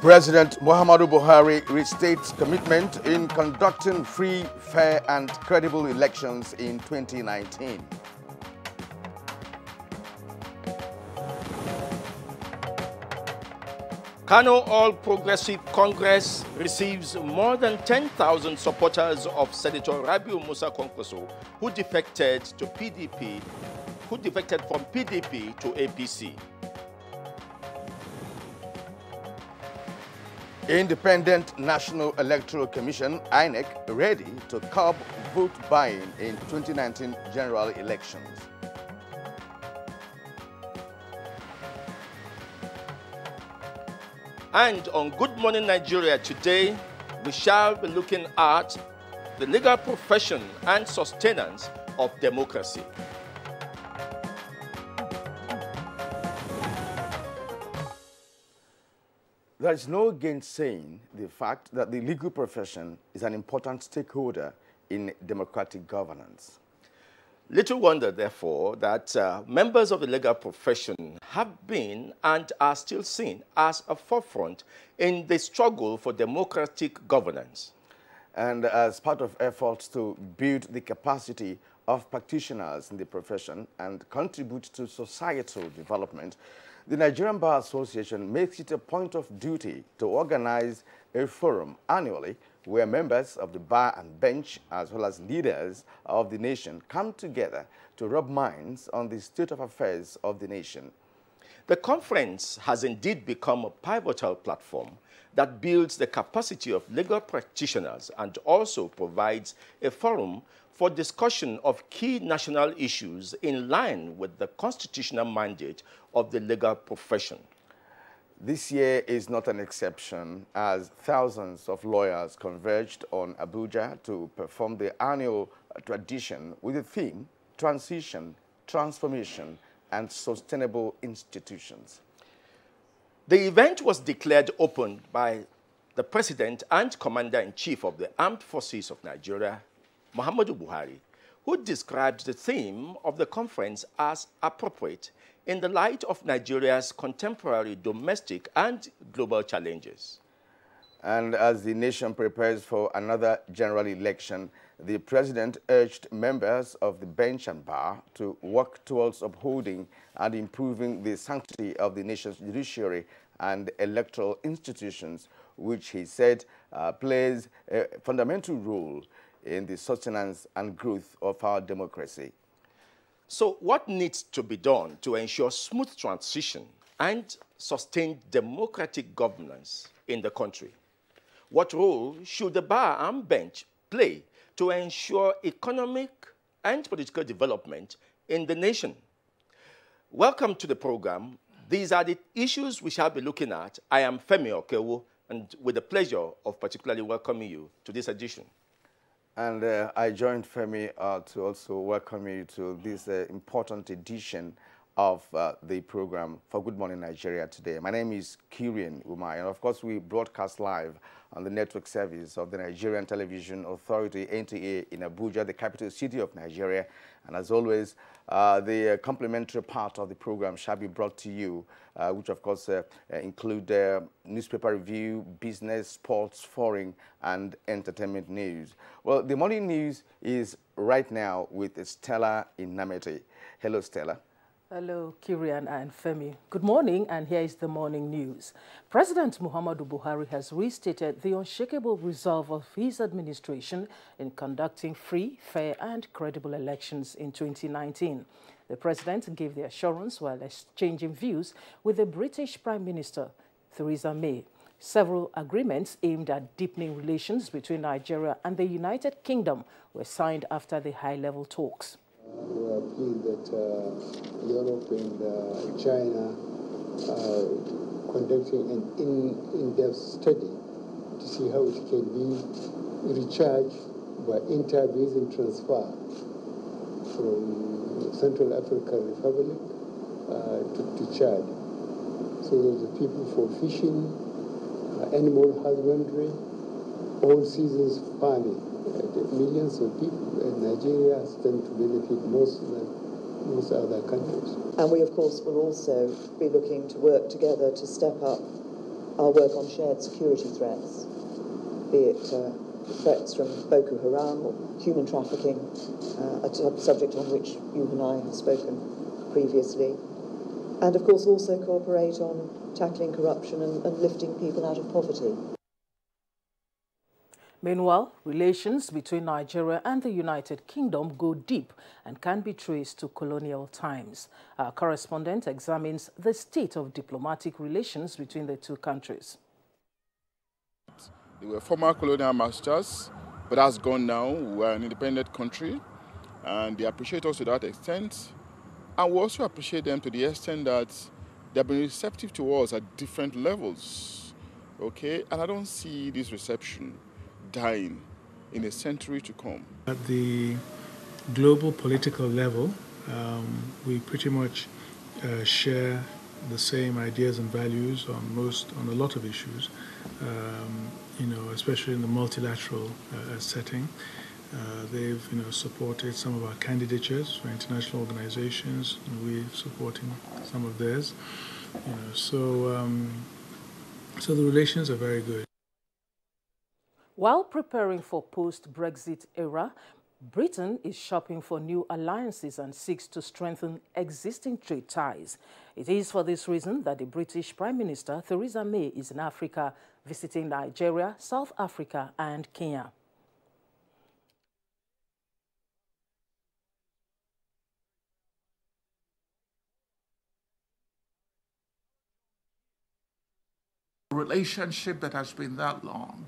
President Muhammadu Buhari restates commitment in conducting free, fair and credible elections in 2019. Kano All Progressive Congress receives more than 10,000 supporters of Senator Rabiu Musa Kwankwaso, who defected from PDP to APC. Independent National Electoral Commission, INEC, ready to curb vote buying in 2019 general elections. And on Good Morning Nigeria today, we shall be looking at the legal profession and sustenance of democracy. There is no gainsaying the fact that the legal profession is an important stakeholder in democratic governance. Little wonder, therefore, that members of the legal profession have been and are still seen as a forefront in the struggle for democratic governance. And as part of efforts to build the capacity of practitioners in the profession and contribute to societal development, the Nigerian Bar Association makes it a point of duty to organize a forum annually where members of the bar and bench, as well as leaders of the nation, come together to rub minds on the state of affairs of the nation. The conference has indeed become a pivotal platform that builds the capacity of legal practitioners and also provides a forum for discussion of key national issues in line with the constitutional mandate of the legal profession. This year is not an exception, as thousands of lawyers converged on Abuja to perform the annual tradition with the theme, Transition, Transformation, and Sustainable Institutions. The event was declared open by the President and Commander-in-Chief of the Armed Forces of Nigeria, Muhammadu Buhari, who described the theme of the conference as appropriate in the light of Nigeria's contemporary domestic and global challenges. And as the nation prepares for another general election, the President urged members of the bench and bar to work towards upholding and improving the sanctity of the nation's judiciary and electoral institutions, which he said plays a fundamental role in the sustenance and growth of our democracy. So what needs to be done to ensure smooth transition and sustained democratic governance in the country? What role should the bar and bench play to ensure economic and political development in the nation? Welcome to the program. These are the issues we shall be looking at. I am Femi Okewo, and with the pleasure of particularly welcoming you to this edition. And I joined Femi to also welcome you to this important edition of the program for Good Morning Nigeria today. My name is Kirian Umar, and of course we broadcast live on the network service of the Nigerian Television Authority, NTA, in Abuja, the capital city of Nigeria. And as always, the complimentary part of the program shall be brought to you, which of course include newspaper review, business, sports, foreign, and entertainment news. Well, the morning news is right now with Stella Inamete. Hello, Stella. Hello, Kirian and Femi. Good morning, and here is the morning news. President Muhammadu Buhari has restated the unshakable resolve of his administration in conducting free, fair and credible elections in 2019. The president gave the assurance while exchanging views with the British Prime Minister, Theresa May. Several agreements aimed at deepening relations between Nigeria and the United Kingdom were signed after the high-level talks. We are pleased that Europe and China are conducting an in-depth study to see how it can be recharged by inter-basin and transfer from Central African Republic to Chad. So that the people for fishing, animal husbandry, all seasons farming, millions of people in Nigeria stand to benefit most than most other countries. And we, of course, will also be looking to work together to step up our work on shared security threats, be it threats from Boko Haram or human trafficking, a subject on which you and I have spoken previously. And of course also cooperate on tackling corruption and lifting people out of poverty. Meanwhile, relations between Nigeria and the United Kingdom go deep and can be traced to colonial times. Our correspondent examines the state of diplomatic relations between the two countries. They were former colonial masters, but that's gone now. We're an independent country, and they appreciate us to that extent. And we also appreciate them to the extent that they've been receptive to us at different levels. Okay? And I don't see this reception dying in a century to come. At the global political level, we pretty much share the same ideas and values on a lot of issues, especially in the multilateral setting. They've supported some of our candidatures for international organizations, and we're supporting some of theirs. So the relations are very good. While preparing for post-Brexit era, Britain is shopping for new alliances and seeks to strengthen existing trade ties. It is for this reason that the British Prime Minister, Theresa May, is in Africa, visiting Nigeria, South Africa and Kenya. A relationship that has been that long,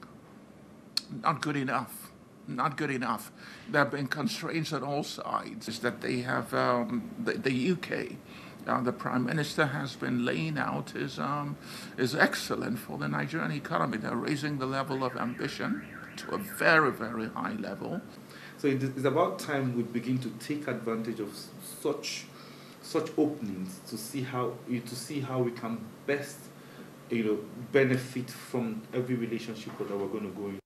not good enough. Not good enough. There have been constraints on all sides. Is that they have the UK, the Prime Minister has been laying out is excellent for the Nigerian economy. They're raising the level of ambition to a very, very high level. So it's about time we begin to take advantage of such openings to see how we can best benefit from every relationship that we're going to go in.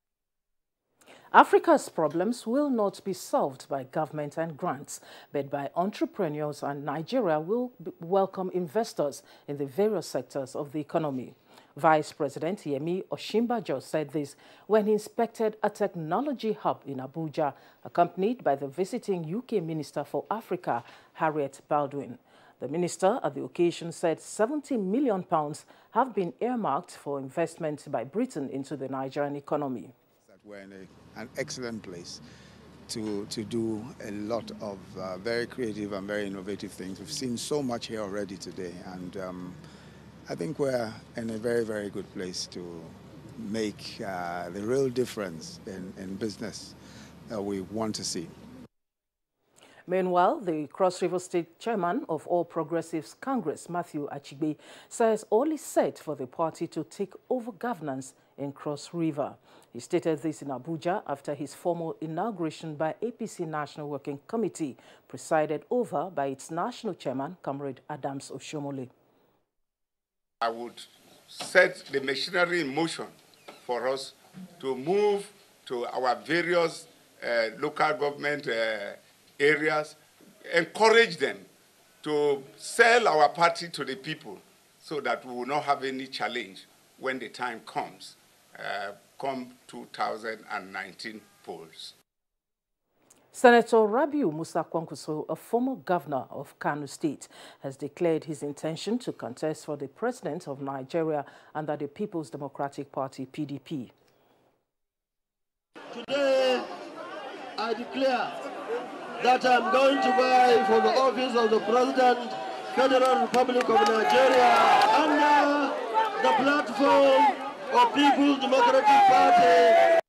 Africa's problems will not be solved by government and grants, but by entrepreneurs, and Nigeria will welcome investors in the various sectors of the economy. Vice President Yemi Osinbajo said this when he inspected a technology hub in Abuja, accompanied by the visiting UK Minister for Africa, Harriet Baldwin. The minister at the occasion said £70 million have been earmarked for investment by Britain into the Nigerian economy. We're in an excellent place to do a lot of very creative and very innovative things. We've seen so much here already today, and I think we're in a very, very good place to make the real difference in business that we want to see. Meanwhile, the Cross River State Chairman of All Progressives Congress, Matthew Achigbe, says all is set for the party to take over governance in Cross River. He stated this in Abuja after his formal inauguration by APC National Working Committee, presided over by its national chairman, Comrade Adams Oshomole. I would set the machinery in motion for us to move to our various local government areas, encourage them to sell our party to the people so that we will not have any challenge when the time comes, come 2019 polls. Senator Rabiu Musa Kwankwaso, a former governor of Kano State, has declared his intention to contest for the president of Nigeria under the People's Democratic Party, PDP. Today, I declare that I'm going to vie for the office of the President, Federal Republic of Nigeria, under the platform of People's Democratic Party.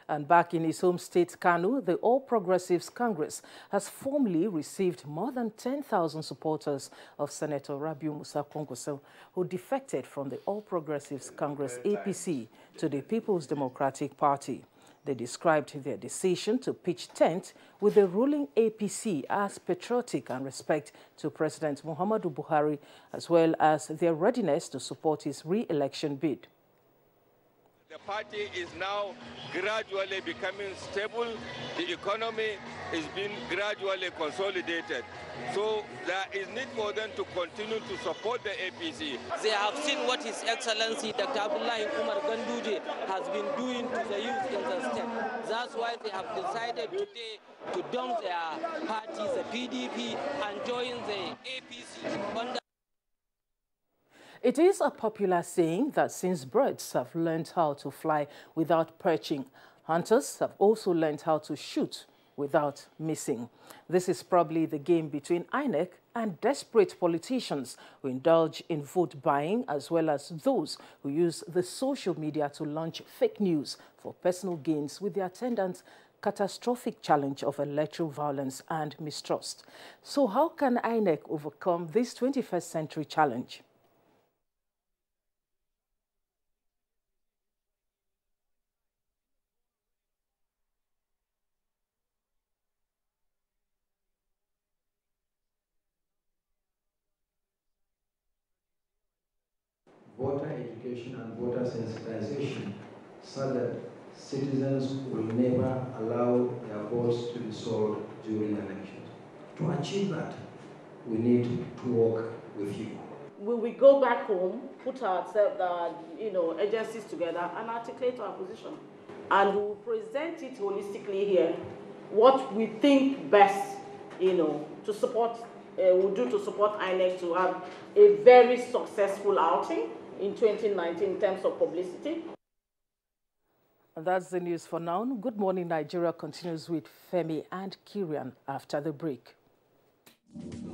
And back in his home state, Kano, the All Progressives Congress has formally received more than 10,000 supporters of Senator Rabiu Musa Kwankwaso, who defected from the All Progressives Congress, APC, to the People's Democratic Party. They described their decision to pitch tent with the ruling APC as patriotic and respect to President Muhammadu Buhari, as well as their readiness to support his re-election bid. The party is now gradually becoming stable. The economy is being gradually consolidated. So there is need for them to continue to support the APC. They have seen what His Excellency Dr. Abdullahi Umar Ganduje has been doing to the youth in the state. That's why they have decided today to dump their parties, the PDP, and join the APC under. It is a popular saying that since birds have learned how to fly without perching, hunters have also learned how to shoot without missing. This is probably the game between INEC and desperate politicians who indulge in vote buying, as well as those who use the social media to launch fake news for personal gains, with the attendant catastrophic challenge of electoral violence and mistrust. So how can INEC overcome this 21st century challenge? Voter education and voter sensitization so that citizens will never allow their votes to be sold during elections. To achieve that, we need to work with you. Will we go back home, put ourselves, agencies together and articulate our position? And we'll present it holistically here, what we think best, to support, we'll do to support INEC to have a very successful outing in 2019 in terms of publicity. And that's the news for now. Good Morning Nigeria continues with Femi and Kirian after the break.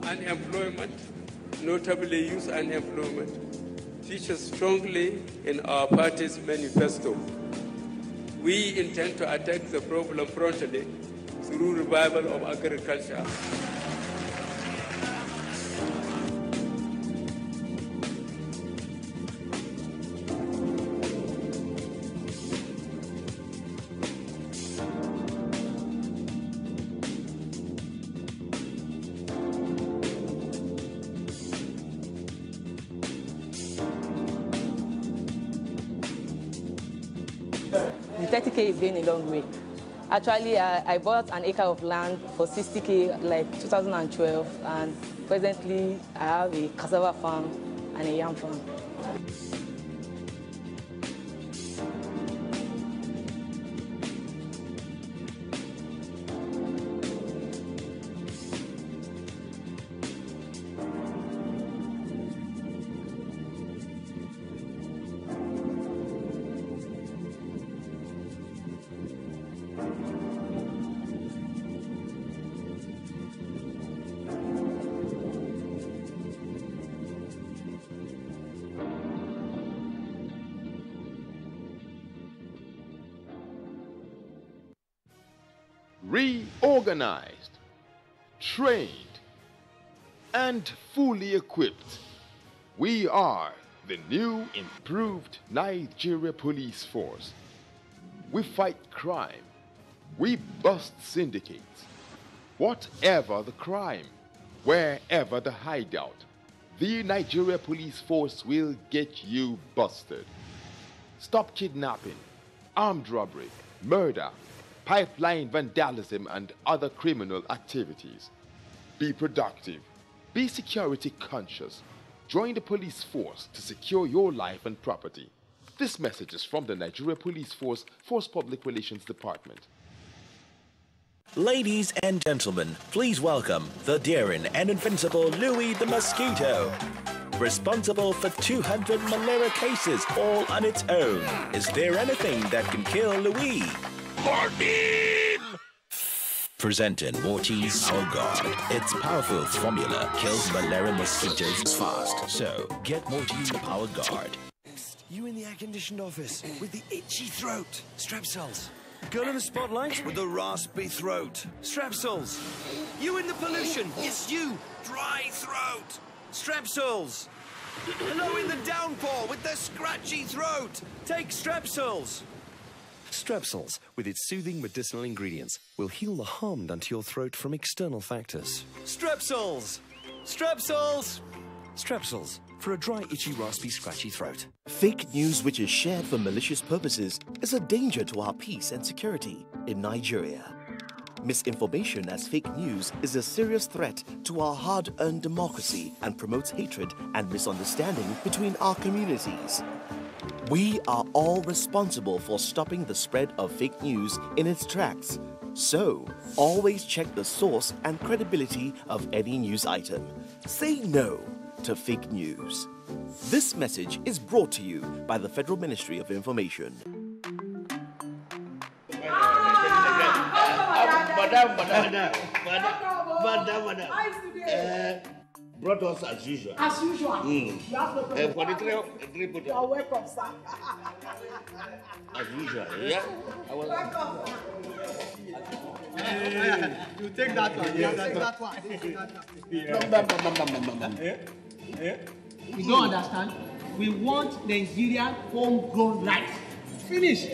Unemployment, notably youth unemployment, features strongly in our party's manifesto. We intend to attack the problem frontally through revival of agriculture. The 30K is going a long way. Actually, I bought an acre of land for 60K like 2012, and presently I have a cassava farm and a yam farm. Reorganized, trained, and fully equipped, we are the new improved Nigeria Police Force. We fight crime. We bust syndicates. Whatever the crime, wherever the hideout, the Nigeria Police Force will get you busted. Stop kidnapping, armed robbery, murder, pipeline vandalism, and other criminal activities. Be productive. Be security conscious. Join the police force to secure your life and property. This message is from the Nigeria Police Force Public Relations Department. Ladies and gentlemen, please welcome the daring and invincible Louis the Mosquito. Responsible for 200 malaria cases all on its own. Is there anything that can kill Louis? Morphine! Presenting Mortise Power Guard. Its powerful formula kills malaria mosquitoes fast. So, get Mortise Power Guard. You in the air-conditioned office with the itchy throat. Strepsils. Girl in the spotlight with the raspy throat. Strepsils. You in the pollution. Yes, you. Dry throat. Strepsils. Hello in the downpour with the scratchy throat. Take Strepsils. Strepsils, with its soothing medicinal ingredients, will heal the harm done to your throat from external factors. Strepsils! Strepsils! Strepsils, for a dry, itchy, raspy, scratchy throat. Fake news which is shared for malicious purposes is a danger to our peace and security in Nigeria. Misinformation as fake news is a serious threat to our hard-earned democracy and promotes hatred and misunderstanding between our communities. We are all responsible for stopping the spread of fake news in its tracks. So, always check the source and credibility of any news item. Say no to fake news. This message is brought to you by the Federal Ministry of Information. Madam. Brought us as usual. As usual. You have no problem. For the three you are welcome, sir. As usual, yeah? Welcome. You take that one. Yeah, take that one. You don't understand? We want Nigerian homegrown rice. Finish.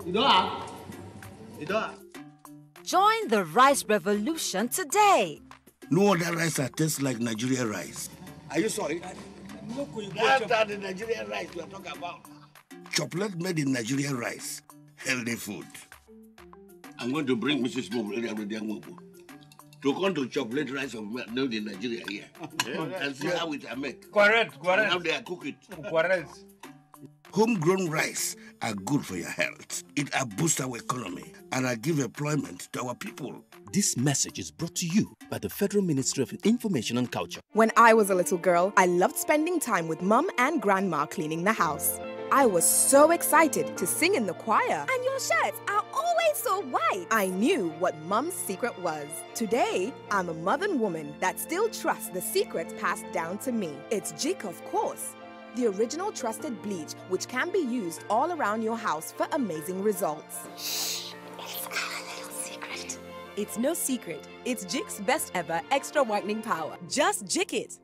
You don't have? You don't have? Join the rice revolution today. No other rice that tastes like Nigerian rice. Are you sorry? That's the Nigerian rice we are talking about. Chocolate made in Nigerian rice. Healthy food. I'm going to bring Mrs. Mom to come to chocolate rice made in Nigeria here. And see how it are made. Correct. And how they are cook it. Correct. Homegrown rice are good for your health. It boosts our economy and give employment to our people. This message is brought to you by the Federal Ministry of Information and Culture. When I was a little girl, I loved spending time with Mum and Grandma cleaning the house. I was so excited to sing in the choir. And your shirts are always so white. I knew what Mum's secret was. Today, I'm a modern woman that still trusts the secrets passed down to me. It's Jik, of course. The original trusted bleach, which can be used all around your house for amazing results. Shh, it's our little secret. It's no secret. It's Jik's best ever extra whitening power. Just Jik it.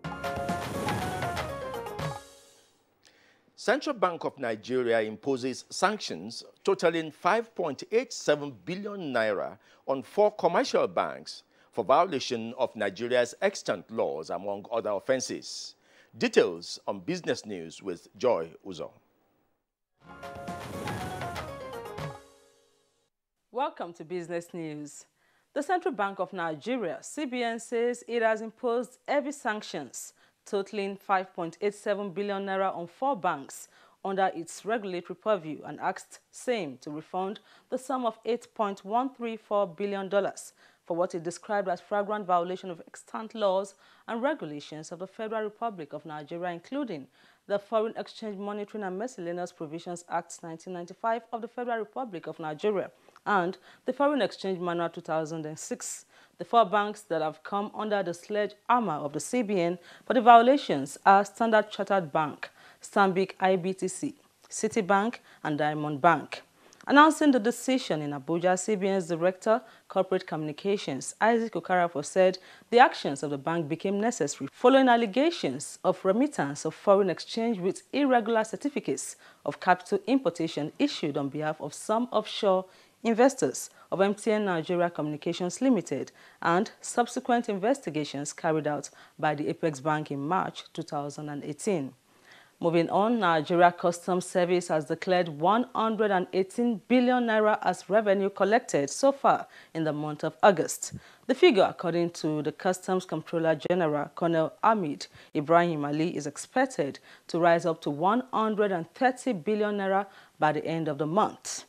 Central Bank of Nigeria imposes sanctions totaling 5.87 billion naira on 4 commercial banks for violation of Nigeria's extant laws, among other offenses. Details on Business News with Joy Uzo. Welcome to Business News. The Central Bank of Nigeria, CBN, says it has imposed heavy sanctions totaling 5.87 billion naira on 4 banks under its regulatory purview and asked same to refund the sum of $8.134 billion for what it described as flagrant violation of extant laws and regulations of the Federal Republic of Nigeria, including the Foreign Exchange Monitoring and Miscellaneous Provisions Act 1995 of the Federal Republic of Nigeria and the Foreign Exchange Manual 2006. The 4 banks that have come under the sledgehammer of the CBN for the violations are Standard Chartered Bank, Stanbic IBTC, Citibank, and Diamond Bank. Announcing the decision in Abuja, CBN's Director, Corporate Communications, Isaac Okarafo, said the actions of the bank became necessary following allegations of remittance of foreign exchange with irregular certificates of capital importation issued on behalf of some offshore investors of MTN Nigeria Communications Limited and subsequent investigations carried out by the Apex Bank in March 2018. Moving on, Nigeria Customs Service has declared 118 billion naira as revenue collected so far in the month of August. The figure, according to the Customs Comptroller General, Colonel Hamid Ibrahim Ali, is expected to rise up to 130 billion naira by the end of the month.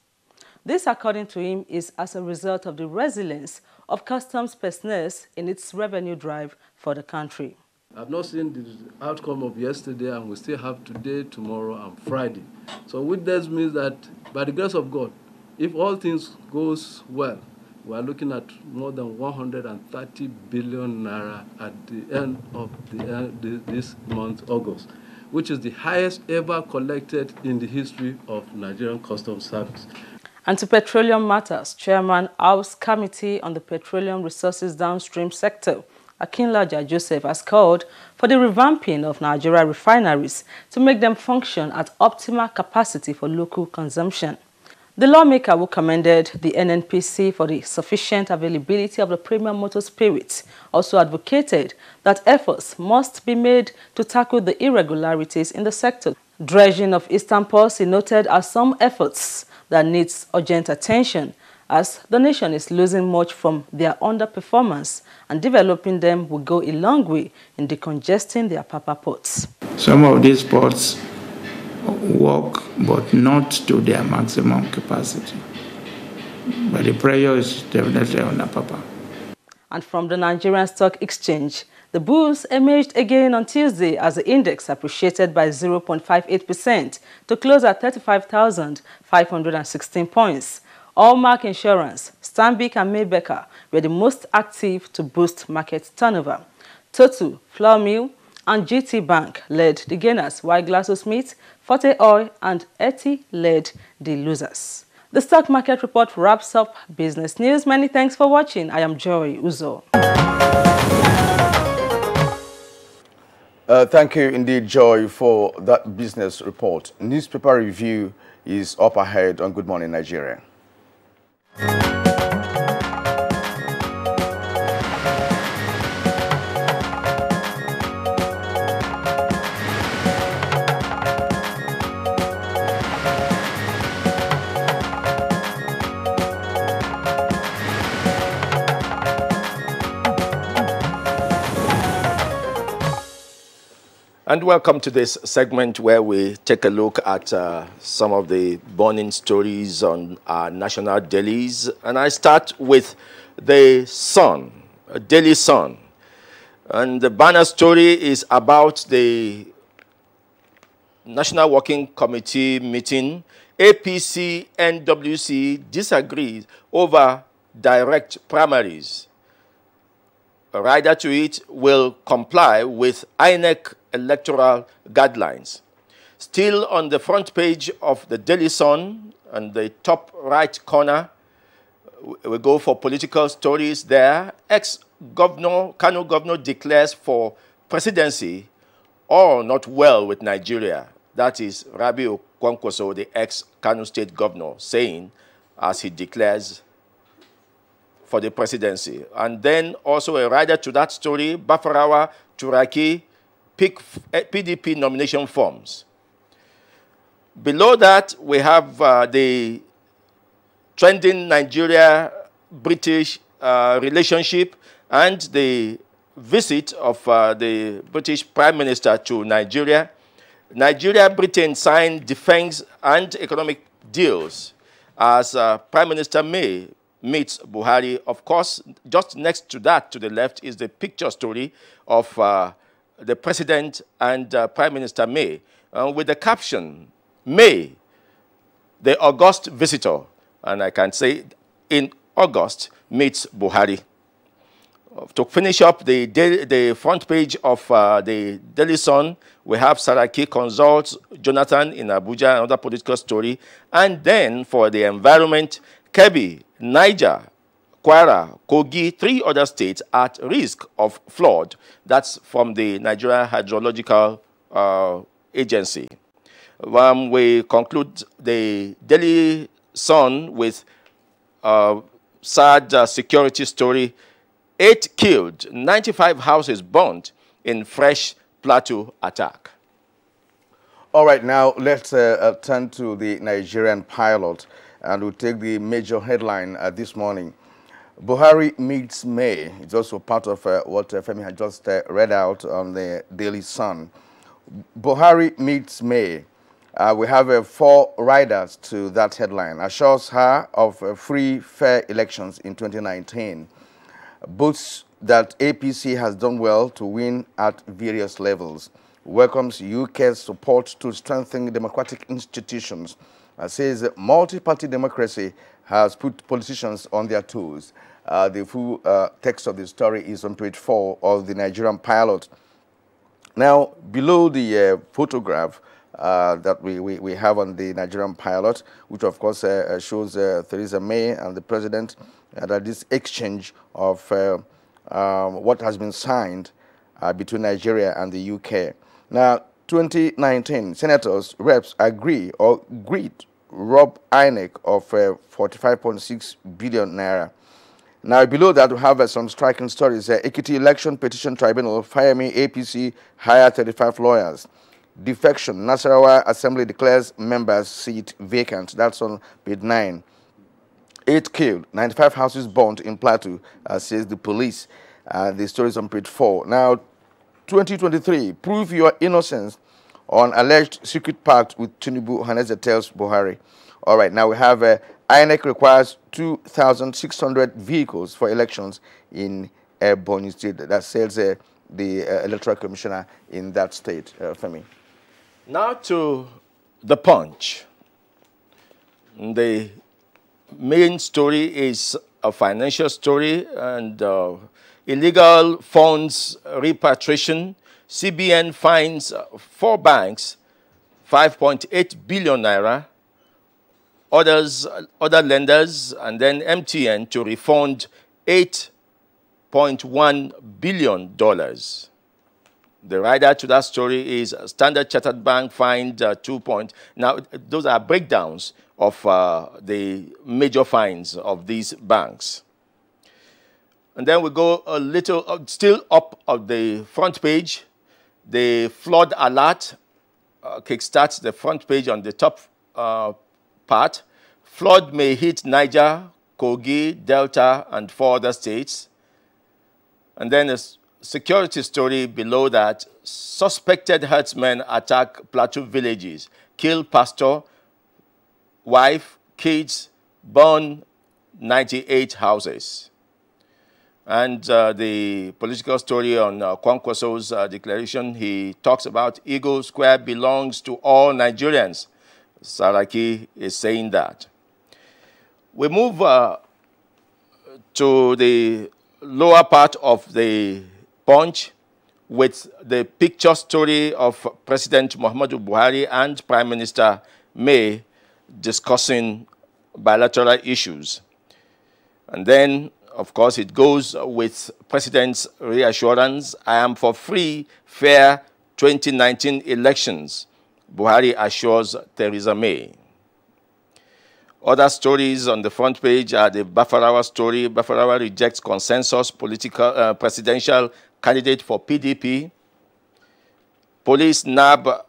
This, according to him, is as a result of the resilience of customs personnel in its revenue drive for the country. I've not seen the outcome of yesterday, and we still have today, tomorrow, and Friday. So with this means that, by the grace of God, if all things goes well, we are looking at more than 130 billion naira at the end of this month, August, which is the highest ever collected in the history of Nigerian Customs Service. And to Petroleum Matters, Chairman House Committee on the Petroleum Resources Downstream Sector, Akinlaja Joseph, has called for the revamping of Nigeria refineries to make them function at optimal capacity for local consumption. The lawmaker who commended the NNPC for the sufficient availability of the premium motor spirit also advocated that efforts must be made to tackle the irregularities in the sector. Dredging of Eastern Port he noted as some efforts that needs urgent attention, as the nation is losing much from their underperformance, and developing them will go a long way in decongesting their papa ports. Some of these ports work, but not to their maximum capacity. But the pressure is definitely on the papa. And from the Nigerian Stock Exchange, the bulls emerged again on Tuesday as the index appreciated by 0.58% to close at 35,516 points. Allmark Insurance, Stanbic and Maybecker were the most active to boost market turnover. Total, Flour Mill, and GT Bank led the gainers, while GlaxoSmith, Forte Oil, and Eti led the losers. The stock market report wraps up business news. Many thanks for watching. I am Joy Uzo. Thank you indeed, Joy, for that business report. Newspaper review is up ahead on Good Morning Nigeria. And welcome to this segment where we take a look at some of the burning stories on our national dailies. And I start with the Sun, Daily Sun. And the banner story is about the National Working Committee meeting. APC NWC disagrees over direct primaries. A rider to it will comply with INEC electoral guidelines. Still on the front page of the Daily Sun, on the top right corner, we go for political stories there. Ex-governor, Kano governor declares for presidency, all not well with Nigeria. That is Rabiu Kwankwaso, the ex-Kano state governor, saying as he declares for the presidency. And then also a rider to that story, Bafarawa Turaki, pick PDP nomination forms. Below that, we have the trending Nigeria-British relationship and the visit of the British Prime Minister to Nigeria. Nigeria-Britain signed defense and economic deals as Prime Minister May meets Buhari. Of course, just next to that, to the left, is the picture story of the President and Prime Minister May, with the caption, May, the August visitor. And I can say, in August, meets Buhari. To finish up the front page of the Daily Sun, we have Saraki consults Jonathan in Abuja, another political story. And then for the environment, Kebbi, Niger, Kwara, Kogi, 3 other states at risk of flood. That's from the Nigeria Hydrological Agency. We conclude the Daily Sun with a sad security story. 8 killed, 95 houses burnt in fresh Plateau attack. All right, now let's turn to the Nigerian pilot, and we'll take the major headline this morning. Buhari meets May. It's also part of what Femi had just read out on the Daily Sun. Buhari meets May. We have 4 riders to that headline. Assures her of free, fair elections in 2019. Boasts that APC has done well to win at various levels. Welcomes UK's support to strengthen democratic institutions. Says multi-party democracy has put politicians on their toes. The full text of the story is on page 4 of the Nigerian pilot. Now, below the photograph that we have on the Nigerian pilot, which of course shows Theresa May and the president, that this exchange of what has been signed between Nigeria and the UK. Now, 2019, senators, reps agree or agreed rob INEC of 45.6 billion naira. Now, below that, we have some striking stories. Ekiti Election Petition Tribunal, fire me APC, hire 35 lawyers. Defection, Nasarawa Assembly declares members' seat vacant. That's on page 9. 8 killed, 95 houses burnt in Plateau, says the police. The story is on page 4. Now, 2023, prove your innocence on alleged secret pact with Tinubu, Haneze tells Buhari. All right, now we have INEC requires 2,600 vehicles for elections in Ebonyi State. That says the Electoral Commissioner in that state, Femi. Now to the Punch. The main story is a financial story and illegal funds repatriation. CBN fines 4 banks 5.8 billion naira, other lenders, and then MTN to refund $8.1 billion. The rider to that story is Standard Chartered Bank fined Now, those are breakdowns of the major fines of these banks. And then we go a little, still up of the front page. The flood alert kickstarts the front page on the top part. Flood may hit Niger, Kogi, Delta, and 4 other states. And then a security story below that. Suspected herdsmen attack Plateau villages, kill pastor, wife, kids, burn 98 houses. And the political story on Kwankwaso's declaration, he talks about Eagle Square belongs to all Nigerians. Saraki is saying that. We move to the lower part of the Punch with the picture story of President Muhammadu Buhari and Prime Minister May discussing bilateral issues. And then, of course, it goes with President's reassurance, I am for free, fair 2019 elections. Buhari assures Theresa May. Other stories on the front page are the Bafarawa story. Bafarawa rejects consensus presidential candidate for PDP. Police nab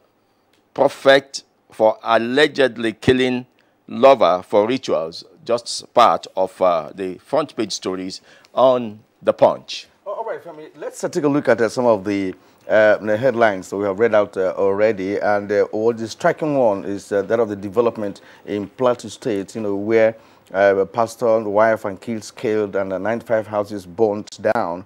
prophet for allegedly killing lover for rituals. Just part of the front page stories on the Punch. All right, family. Let's take a look at some of the headlines that we have read out already. And what the striking one is that of the development in Plateau State, where a pastor, wife, and kids killed and 95 houses burnt down.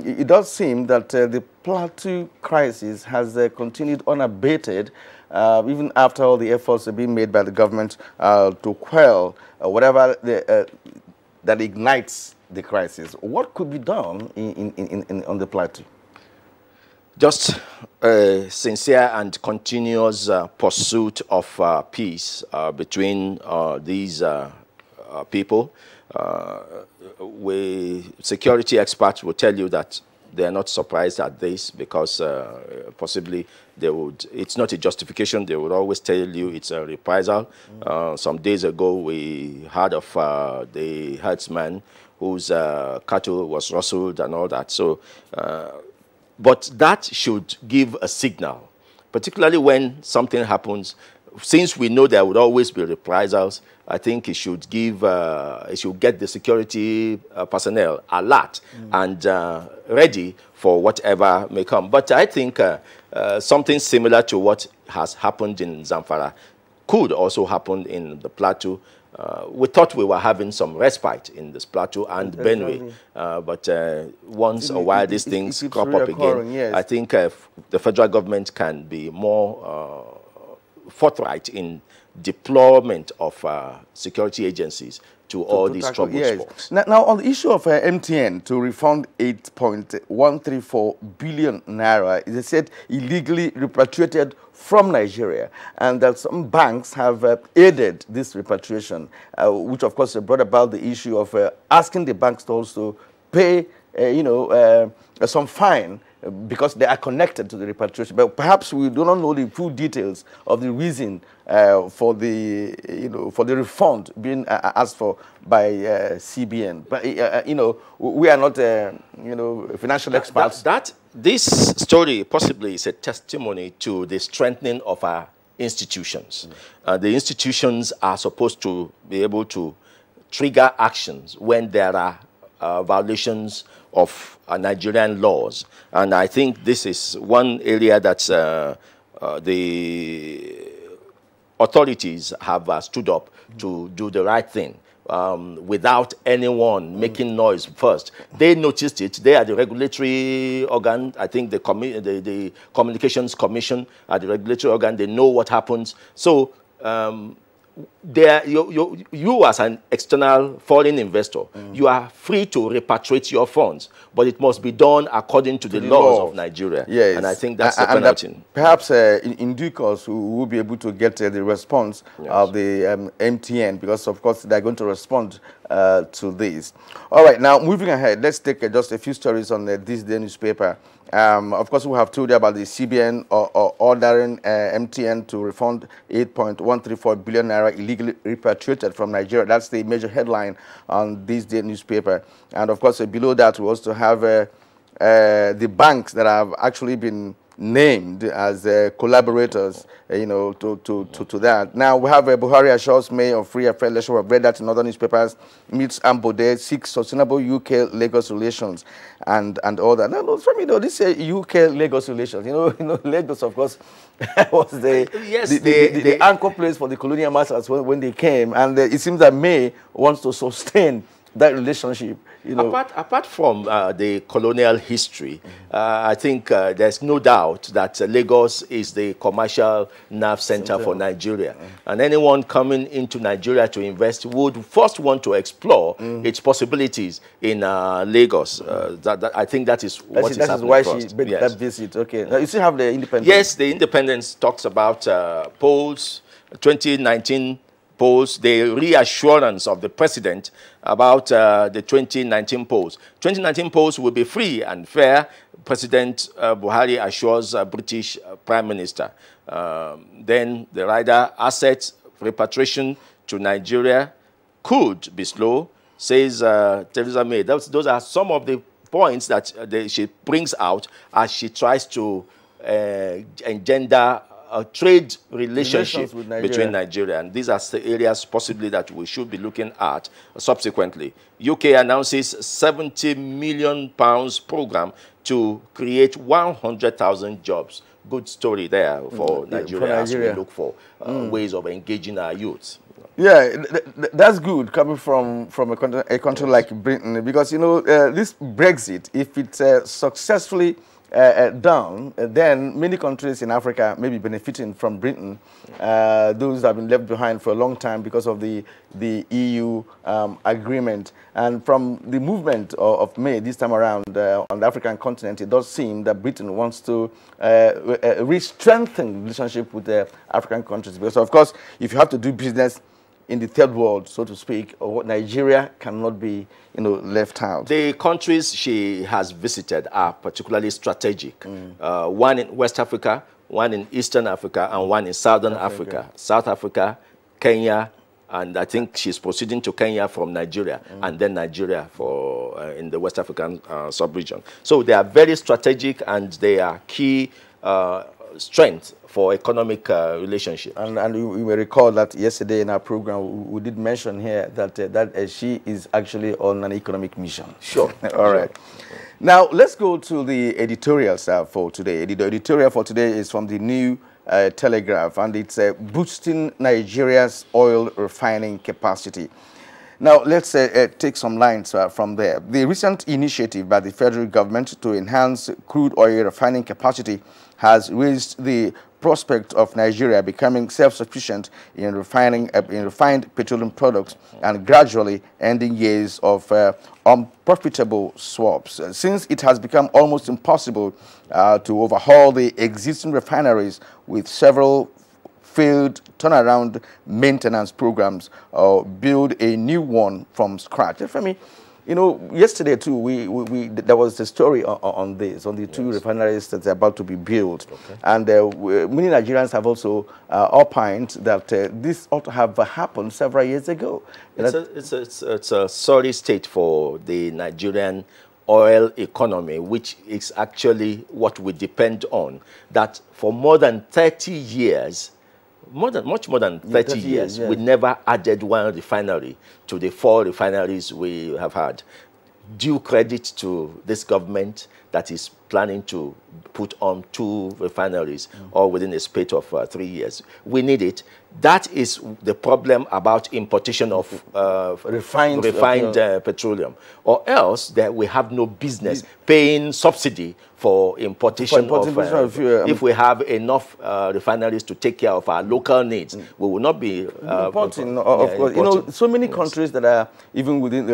It does seem that the Plateau crisis has continued unabated, even after all the efforts are being made by the government to quell whatever that ignites the crisis. What could be done on the Plateau? Just a sincere and continuous pursuit of peace between these people. Security experts will tell you that they are not surprised at this because possibly it's not a justification. They would always tell you it's a reprisal. Some days ago, we heard of the herdsman whose cattle was rustled and all that. So, but that should give a signal, particularly when something happens. Since we know there would always be reprisals, I think it should give, it should get the security personnel alert and ready for whatever may come. But I think something similar to what has happened in Zamfara could also happen in the Plateau. We thought we were having some respite in this Plateau and Benue, but once a while these things crop up again. Yes. I think the federal government can be more forthright in deployment of security agencies to all these troubled spots. Now, on the issue of MTN to refund 8.134 billion naira, they said illegally repatriated from Nigeria, and that some banks have aided this repatriation, which of course brought about the issue of asking the banks to also pay, some fine because they are connected to the repatriation. But perhaps we do not know the full details of the reason for the for the refund being asked for by CBN. But we are not financial experts. This story possibly is a testimony to the strengthening of our institutions. The institutions are supposed to be able to trigger actions when there are violations of Nigerian laws. And I think this is one area that the authorities have stood up to do the right thing. Without anyone making noise first. They noticed it. They are the regulatory organ. I think the Communications Commission are the regulatory organ. They know what happens. So you as an external foreign investor, you are free to repatriate your funds, but it must be done according to the laws of Nigeria. Yes. And I think that's the penalty. Perhaps in due course, we will be able to get the response of the MTN, because, of course, they're going to respond to this. All right, now, moving ahead, let's take just a few stories on this day newspaper. Of course, we have told you about the CBN ordering MTN to refund 8.134 billion naira illegally repatriated from Nigeria. That's the major headline on this day newspaper. And of course, below that, we also have the banks that have actually been named as collaborators, to that. Now, we have Buhari assures May of free and fair election. We've read that in other newspapers. Meets Ambode, seeks sustainable UK-Lagos relations and all that. No, from this UK-Lagos relations. Lagos, of course, was the anchor place for the colonial masters when they came. And it seems that May wants to sustain that relationship. Apart from the colonial history, I think there's no doubt that Lagos is the commercial nerve center for Nigeria. And anyone coming into Nigeria to invest would first want to explore its possibilities in Lagos. I think that is what is happening. That is why she made that visit. Okay. Now, you still have the Independence. Yes, the Independence talks about polls, 2019 polls, the reassurance of the president about the 2019 polls. 2019 polls will be free and fair, President Buhari assures British Prime Minister. Then the rider assets repatriation to Nigeria could be slow, says Theresa May. Those are some of the points that she brings out as she tries to engender a trade relationship between Nigeria. And these are the areas possibly that we should be looking at subsequently. UK announces £70 million program to create 100,000 jobs. Good story there for Nigeria, as we look for ways of engaging our youth. Yeah, that's good coming from a country like Britain, because, this Brexit, if it's successfully down, then many countries in Africa may be benefiting from Britain. Those have been left behind for a long time because of the EU agreement. And from the movement of May this time around on the African continent, it does seem that Britain wants to re-strengthen relationship with the African countries. Because, of course, if you have to do business in the third world, so to speak, Nigeria cannot be, left out. The countries she has visited are particularly strategic. One in West Africa, one in Eastern Africa, and one in Southern Africa. South Africa, Kenya, and I think she's proceeding to Kenya from Nigeria, and then Nigeria for in the West African sub-region. So they are very strategic, and they are key strength for economic relationship. And you may recall that yesterday in our program, we did mention here that she is actually on an economic mission. Sure. All right. Now, let's go to the editorials for today. The editorial for today is from the New Telegraph, and it's boosting Nigeria's oil refining capacity. Now, let's take some lines from there. The recent initiative by the federal government to enhance crude oil refining capacity has raised the prospect of Nigeria becoming self-sufficient in refined petroleum products and gradually ending years of unprofitable swaps. Since it has become almost impossible to overhaul the existing refineries with several failed turnaround maintenance programs or build a new one from scratch. For me, You know, yesterday too, there was a story on this, on the two refineries that are about to be built. Okay. And many Nigerians have also opined that this ought to have happened several years ago. It's a sorry state for the Nigerian oil economy, which is actually what we depend on. That for more than 30 years, much more than 30 years, we never added one refinery to the 4 refineries we have had. Due credit to this government that is planning to put on 2 refineries all within a space of 3 years. We need it. That is the problem about importation of refined petroleum. Or else that we have no business paying subsidy for importation of if we have enough refineries to take care of our local needs, we will not be importing. Of course, you know, so many countries that are even within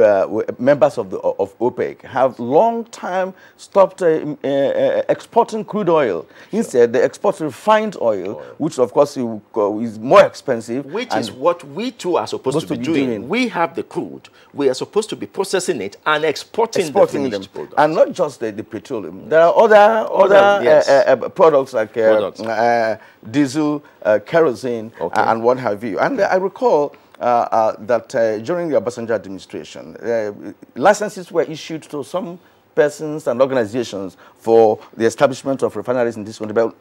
members of OPEC have long time stopped exporting crude oil. Instead, they export refined oil, which of course is more expensive. Which is what we too are supposed to be doing. We have the crude. We are supposed to be processing it and exporting the finished products. And not just the petroleum. There are other products like diesel, kerosene, and what have you. And I recall that during the Obasanjo administration, licenses were issued to some persons and organizations for the establishment of refineries in this country. But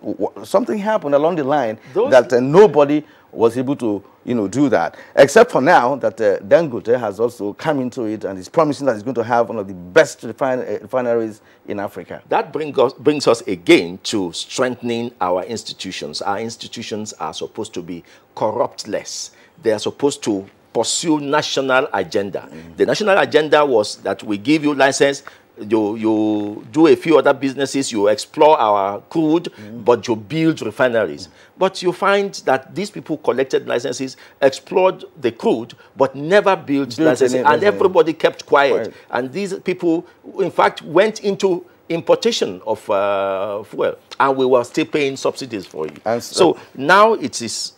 something happened along the line that nobody was able to, do that. Except for now that Dangote has also come into it and is promising that he's going to have one of the best refineries in Africa. That brings us again to strengthening our institutions. Our institutions are supposed to be corruptless. They are supposed to pursue national agenda. The national agenda was that we give you license, you do a few other businesses, you explore our crude, but you build refineries. But you find that these people collected licenses, explored the crude, but never built licenses, and everybody kept quiet. And these people, in fact, went into importation of fuel, and we were still paying subsidies for it. And so now it is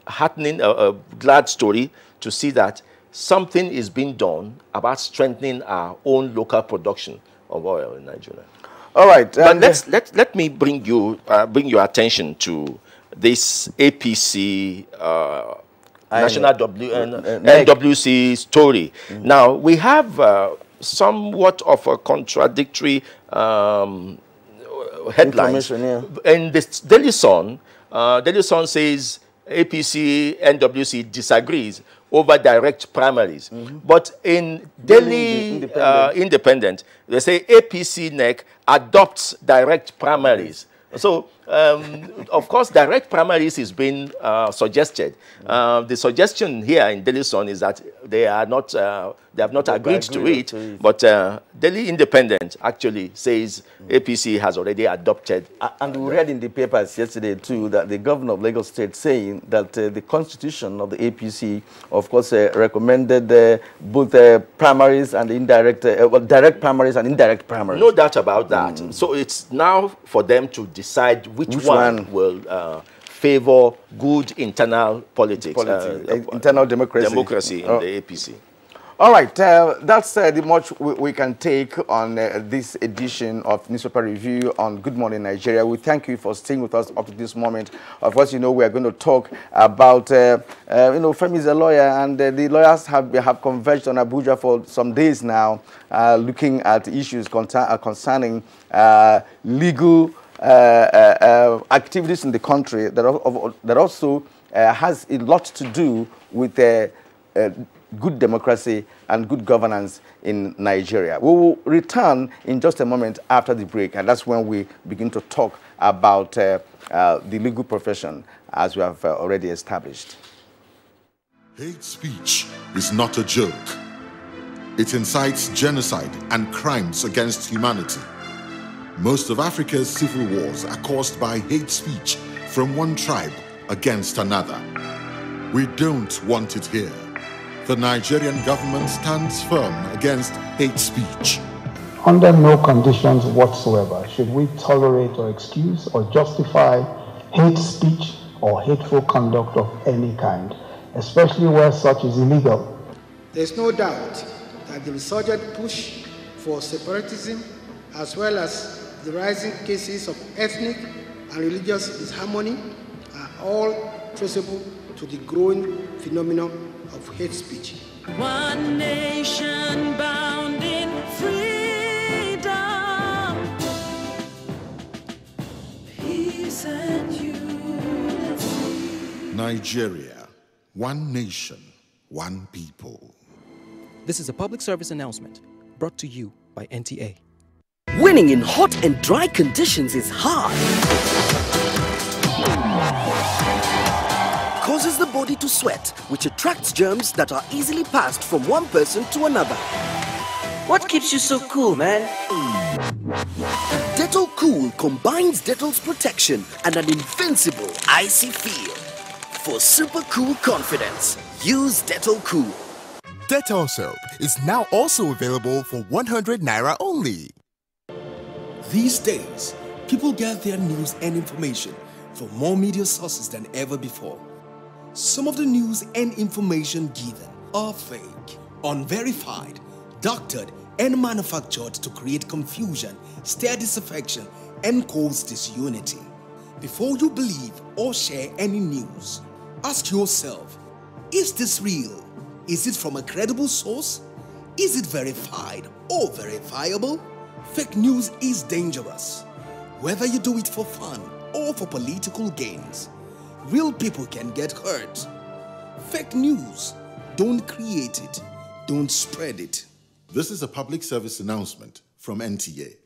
heartening, a glad story to see that something is being done about strengthening our own local production of oil in Nigeria. All right. But let me bring your attention to this APC National NWC story. Now, we have somewhat of a contradictory headlines. In the Daily Sun, Daily Sun says APC NWC disagrees over direct primaries. But in Daily Independent, they say APC NEC adopts direct primaries. So, of course, direct primaries is being suggested. The suggestion here in Daily Sun is that they are not, they have not agreed to it. But Daily Independent actually says APC has already adopted. And we read in the papers yesterday too that the governor of Lagos State saying that the constitution of the APC, of course, recommended both primaries and indirect, direct primaries and indirect primaries. No doubt about that. So it's now for them to decide which one will favor good internal politics, internal democracy in the APC. All right, that's the much we can take on this edition of Newspaper Review on Good Morning Nigeria. We thank you for staying with us up to this moment. Of course, we are going to talk about, Femi is a lawyer, and the lawyers have converged on Abuja for some days now, looking at issues concerning legal activities in the country that also has a lot to do with good democracy and good governance in Nigeria. We will return in just a moment after the break, and that's when we begin to talk about the legal profession as we have already established. Hate speech is not a joke. It incites genocide and crimes against humanity. Most of Africa's civil wars are caused by hate speech from one tribe against another. We don't want it here. The Nigerian government stands firm against hate speech. Under no conditions whatsoever should we tolerate or excuse or justify hate speech or hateful conduct of any kind, especially where such is illegal. There's no doubt that at the resurgent push for separatism, as well as the rising cases of ethnic and religious disharmony, are all traceable to the growing phenomenon of hate speech. One nation bound in freedom, peace and unity. Nigeria, one nation, one people. This is a public service announcement brought to you by NTA. Winning in hot and dry conditions is hard. Causes the body to sweat, which attracts germs that are easily passed from one person to another. What keeps you so cool, man? Dettol Cool combines Dettol's protection and an invincible icy feel. For super cool confidence, use Dettol Cool. Dettol soap is now also available for 100 Naira only. These days, people get their news and information from more media sources than ever before. Some of the news and information given are fake, unverified, doctored, and manufactured to create confusion, stir disaffection, and cause disunity. Before you believe or share any news, ask yourself, is this real? Is it from a credible source? Is it verified or verifiable? Fake news is dangerous, whether you do it for fun or for political gains. Real people can get hurt. Fake news, don't create it, don't spread it. This is a public service announcement from NTA.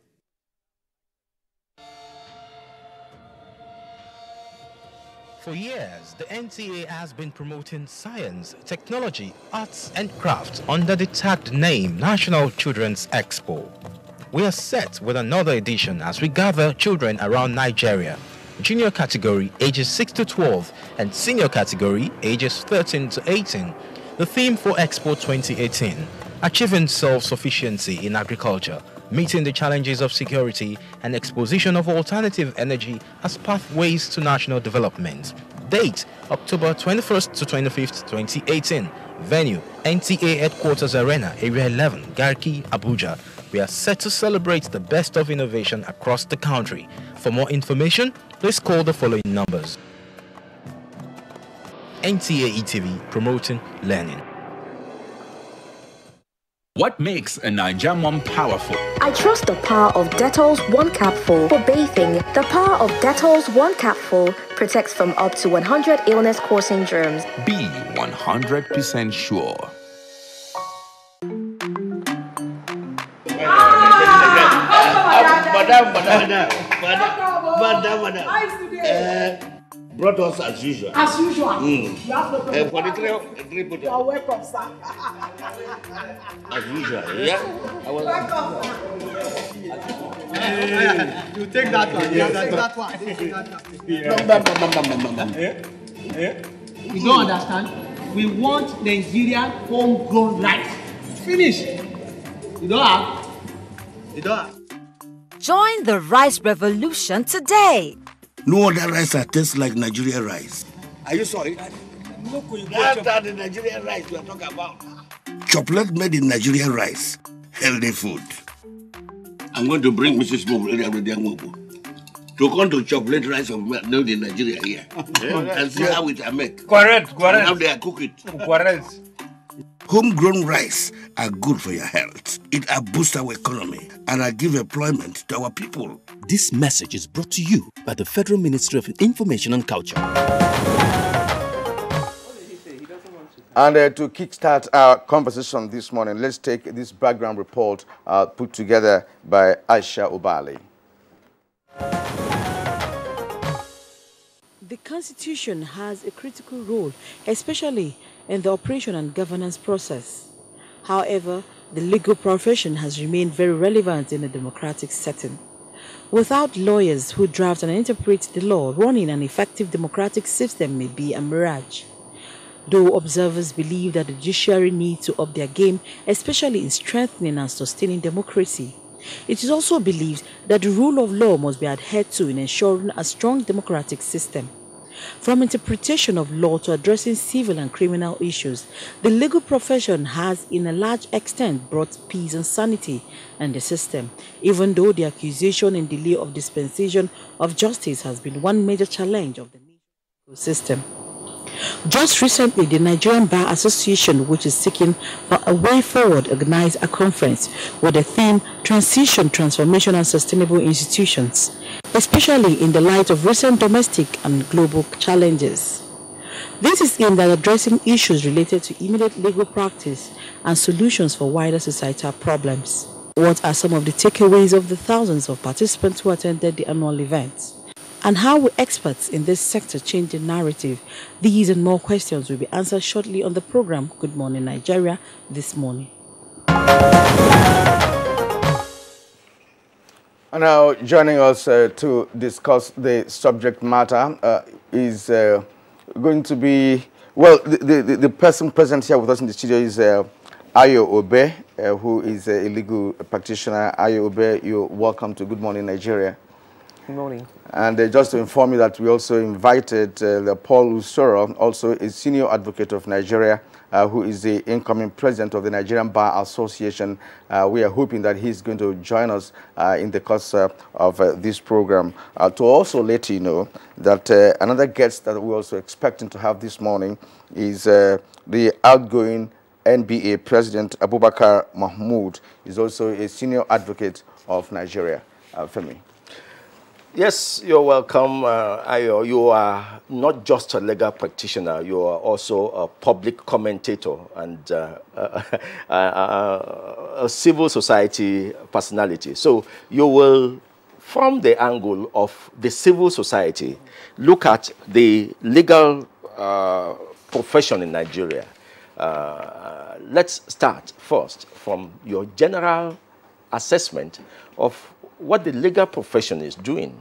For years, the NTA has been promoting science, technology, arts and crafts under the tagged name National Children's Expo. We are set with another edition as we gather children around Nigeria, junior category ages 6 to 12 and senior category ages 13 to 18. The theme for Expo 2018, achieving self-sufficiency in agriculture, meeting the challenges of security and exposition of alternative energy as pathways to national development. Date, October 21st to 25th, 2018. Venue, NTA Headquarters Arena, Area 11, Garki, Abuja. We are set to celebrate the best of innovation across the country. For more information, please call the following numbers. NTA ETV, promoting learning. What makes a Niger mom powerful? I trust the power of Dettol's One Capful for bathing. The power of Dettol's One Capful protects from up to 100 illness-causing germs. Be 100% sure. Madam. Brought us as usual. As usual. You have no problem. For the three You are welcome, sir. As usual, yeah? You take that one. Yeah. Take that one. You don't understand? We want Nigerian homegrown rice. Finish. You don't have? You don't have? Join the rice revolution today. No other rice that tastes like Nigerian rice. Are you sorry? That's the Nigerian rice we are talking about. Chocolate made in Nigerian rice. Healthy food. I'm going to bring Mrs. Mobu to come to chocolate rice of made in Nigeria here. And see how it are made. Correct. And how they are cook it. Correct. Homegrown rice are good for your health. It boosts our economy and give employment to our people. This message is brought to you by the Federal Ministry of Information and Culture. And to kickstart our conversation this morning, let's take this background report put together by Aisha Obali. The Constitution has a critical role, especially in the operation and governance process. However, the legal profession has remained very relevant in a democratic setting. Without lawyers who draft and interpret the law, running an effective democratic system may be a mirage. Though observers believe that the judiciary needs to up their game, especially in strengthening and sustaining democracy, it is also believed that the rule of law must be adhered to in ensuring a strong democratic system. From interpretation of law to addressing civil and criminal issues, the legal profession has in a large extent brought peace and sanity in the system, even though the accusation and delay of dispensation of justice has been one major challenge of the legal system. Just recently, the Nigerian Bar Association, which is seeking for a way forward, organized a conference with the theme Transition, Transformation and Sustainable Institutions, especially in the light of recent domestic and global challenges. This is aimed at addressing issues related to immediate legal practice and solutions for wider societal problems. What are some of the takeaways of the thousands of participants who attended the annual event? And how will experts in this sector change the narrative? These and more questions will be answered shortly on the program Good Morning Nigeria this morning. And now joining us to discuss the subject matter is going to be, well, the person present here with us in the studio is Ayo Obe, who is a legal practitioner. Ayo Obe, you're welcome to Good Morning Nigeria. Good morning. And just to inform you that we also invited Paul Usoro, also a senior advocate of Nigeria, who is the incoming president of the Nigerian Bar Association. We are hoping that he's going to join us in the course of this program. To also let you know that another guest that we're also expecting to have this morning is the outgoing NBA president, Abubakar Mahmoud, is also a senior advocate of Nigeria. Femi. Yes, you're welcome, Ayo. You are not just a legal practitioner, you are also a public commentator and a civil society personality. So you will, from the angle of the civil society, look at the legal profession in Nigeria. Let's start first from your general assessment of what the legal profession is doing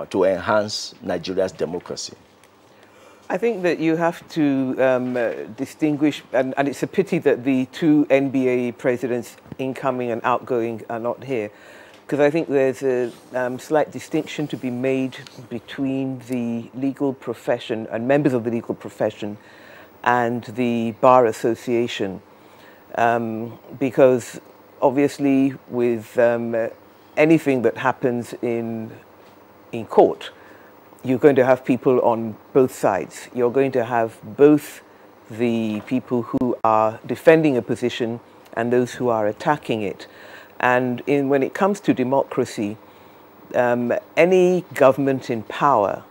to enhance Nigeria's democracy. I think that you have to distinguish, and it's a pity that the two NBA presidents, incoming and outgoing, are not here, because I think there's a slight distinction to be made between the legal profession and members of the legal profession and the Bar Association, because obviously with anything that happens in court, you're going to have people on both sides. You're going to have both the people who are defending a position and those who are attacking it. And when it comes to democracy, any government in power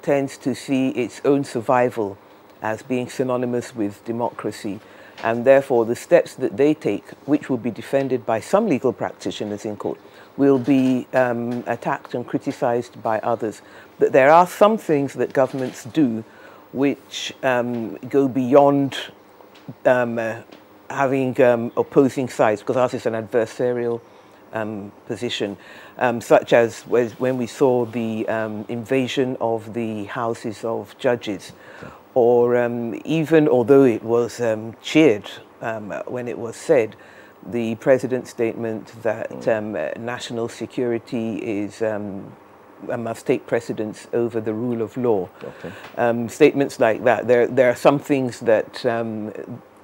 tends to see its own survival as being synonymous with democracy. And therefore, the steps that they take, which will be defended by some legal practitioners in court, will be attacked and criticized by others. But there are some things that governments do which go beyond having opposing sides, because ours is an adversarial position, such as when we saw the invasion of the houses of judges, or even although it was cheered when it was said, the president's statement that national security is must take precedence over the rule of law. Okay. Statements like that. There are some things that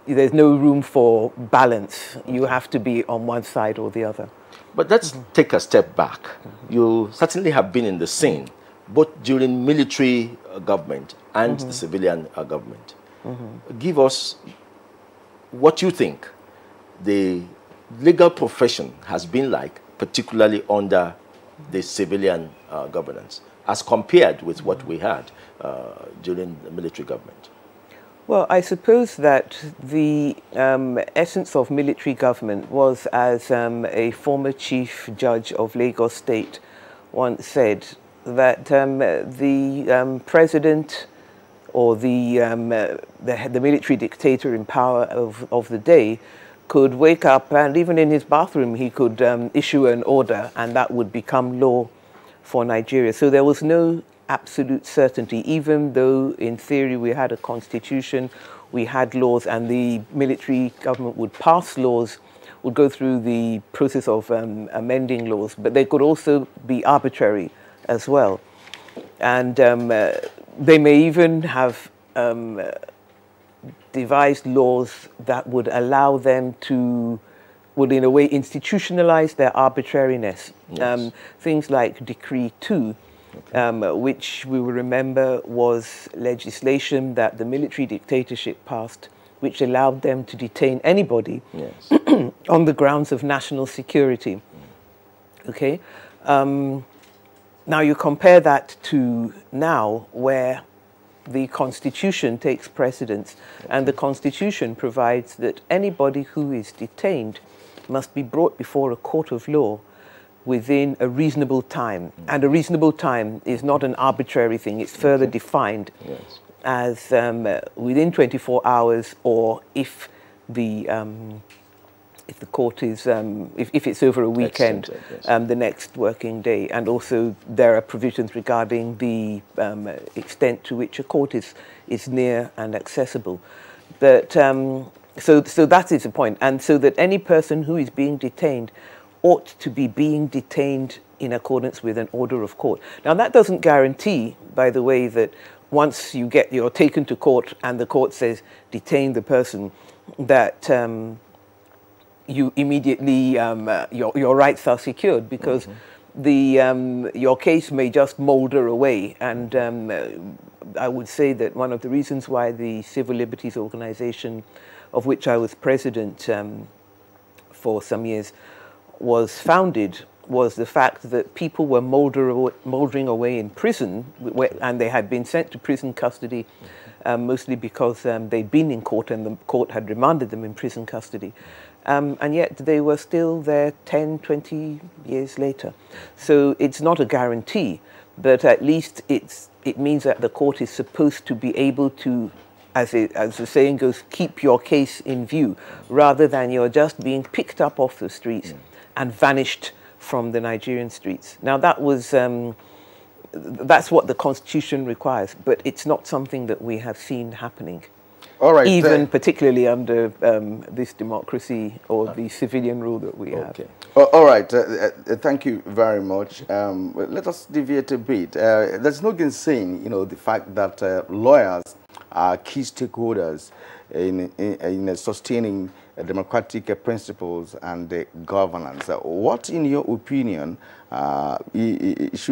there's no room for balance. You have to be on one side or the other. But let's take a step back. You certainly have been in the scene, both during military government and the civilian government. Give us what you think the legal profession has been like, particularly under the civilian governance, as compared with what we had during the military government. Well, I suppose that the essence of military government was, as a former chief judge of Lagos State once said, that the president or the military dictator in power of the day could wake up, and even in his bathroom he could issue an order, and that would become law for Nigeria. So there was no absolute certainty, even though in theory we had a constitution, we had laws, and the military government would pass laws, would go through the process of amending laws, but they could also be arbitrary as well. And They may even have devised laws that would allow them to, would in a way institutionalize their arbitrariness. Yes. Things like Decree 2, which we will remember was legislation that the military dictatorship passed, which allowed them to detain anybody yes. on the grounds of national security. Okay? Now you compare that to now, where the Constitution takes precedence, and the Constitution provides that anybody who is detained must be brought before a court of law within a reasonable time. And a reasonable time is not an arbitrary thing, it's further defined as within 24 hours, or if the court is, if it's over a weekend, the next working day. And also there are provisions regarding the extent to which a court is near and accessible. But so that is the point. And so that any person who is being detained ought to be being detained in accordance with an order of court. Now that doesn't guarantee, by the way, that once you're taken to court and the court says detain the person, that you immediately your rights are secured, because your case may just molder away. And I would say that one of the reasons why the Civil Liberties Organization, of which I was president for some years, was founded, was the fact that people were moldering away in prison, and they had been sent to prison custody, mostly because they'd been in court and the court had remanded them in prison custody. And yet they were still there 10, 20 years later. So it's not a guarantee, but at least it means that the court is supposed to be able to, as the saying goes, keep your case in view, rather than you're just being picked up off the streets and vanished from the Nigerian streets. Now that was, that's what the Constitution requires, but it's not something that we have seen happening. All right. Even particularly under this democracy or the civilian rule that we have. All right. Thank you very much. Let us deviate a bit. There's no gainsaying, the fact that lawyers are key stakeholders in sustaining democratic principles and governance. What, in your opinion, is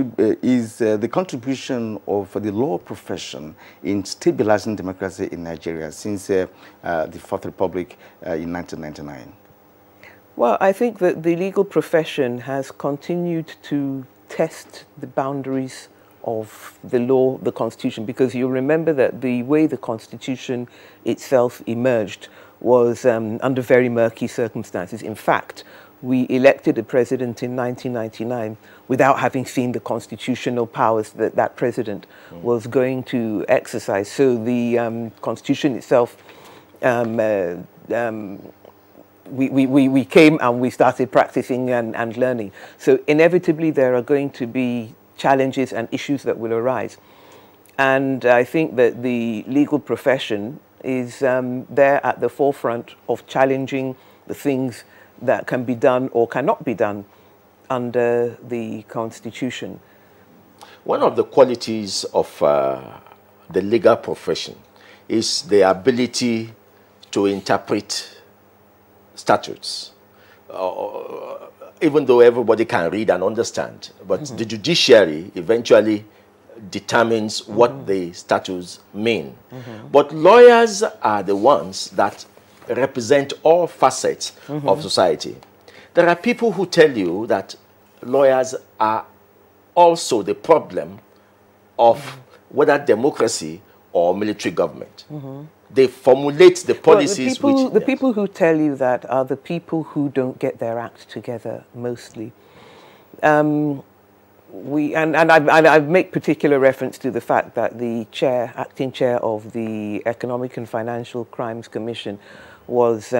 the contribution of the law profession in stabilizing democracy in Nigeria since the Fourth Republic in 1999? Well, I think that the legal profession has continued to test the boundaries of the law, the Constitution, because you remember that the way the Constitution itself emerged was under very murky circumstances. In fact, we elected a president in 1999 without having seen the constitutional powers that that president was going to exercise. So the Constitution itself, we came and we started practicing and learning. So inevitably there are going to be challenges and issues that will arise. And I think that the legal profession is there at the forefront of challenging the things that can be done or cannot be done under the Constitution. One of the qualities of the legal profession is the ability to interpret statutes, even though everybody can read and understand. But the judiciary eventually determines what the statutes mean. But lawyers are the ones that represent all facets of society. There are people who tell you that lawyers are also the problem of whether democracy or military government. They formulate the policies. Well, the people who tell you that are the people who don't get their act together, mostly. I make particular reference to the fact that the acting chair of the Economic and Financial Crimes Commission was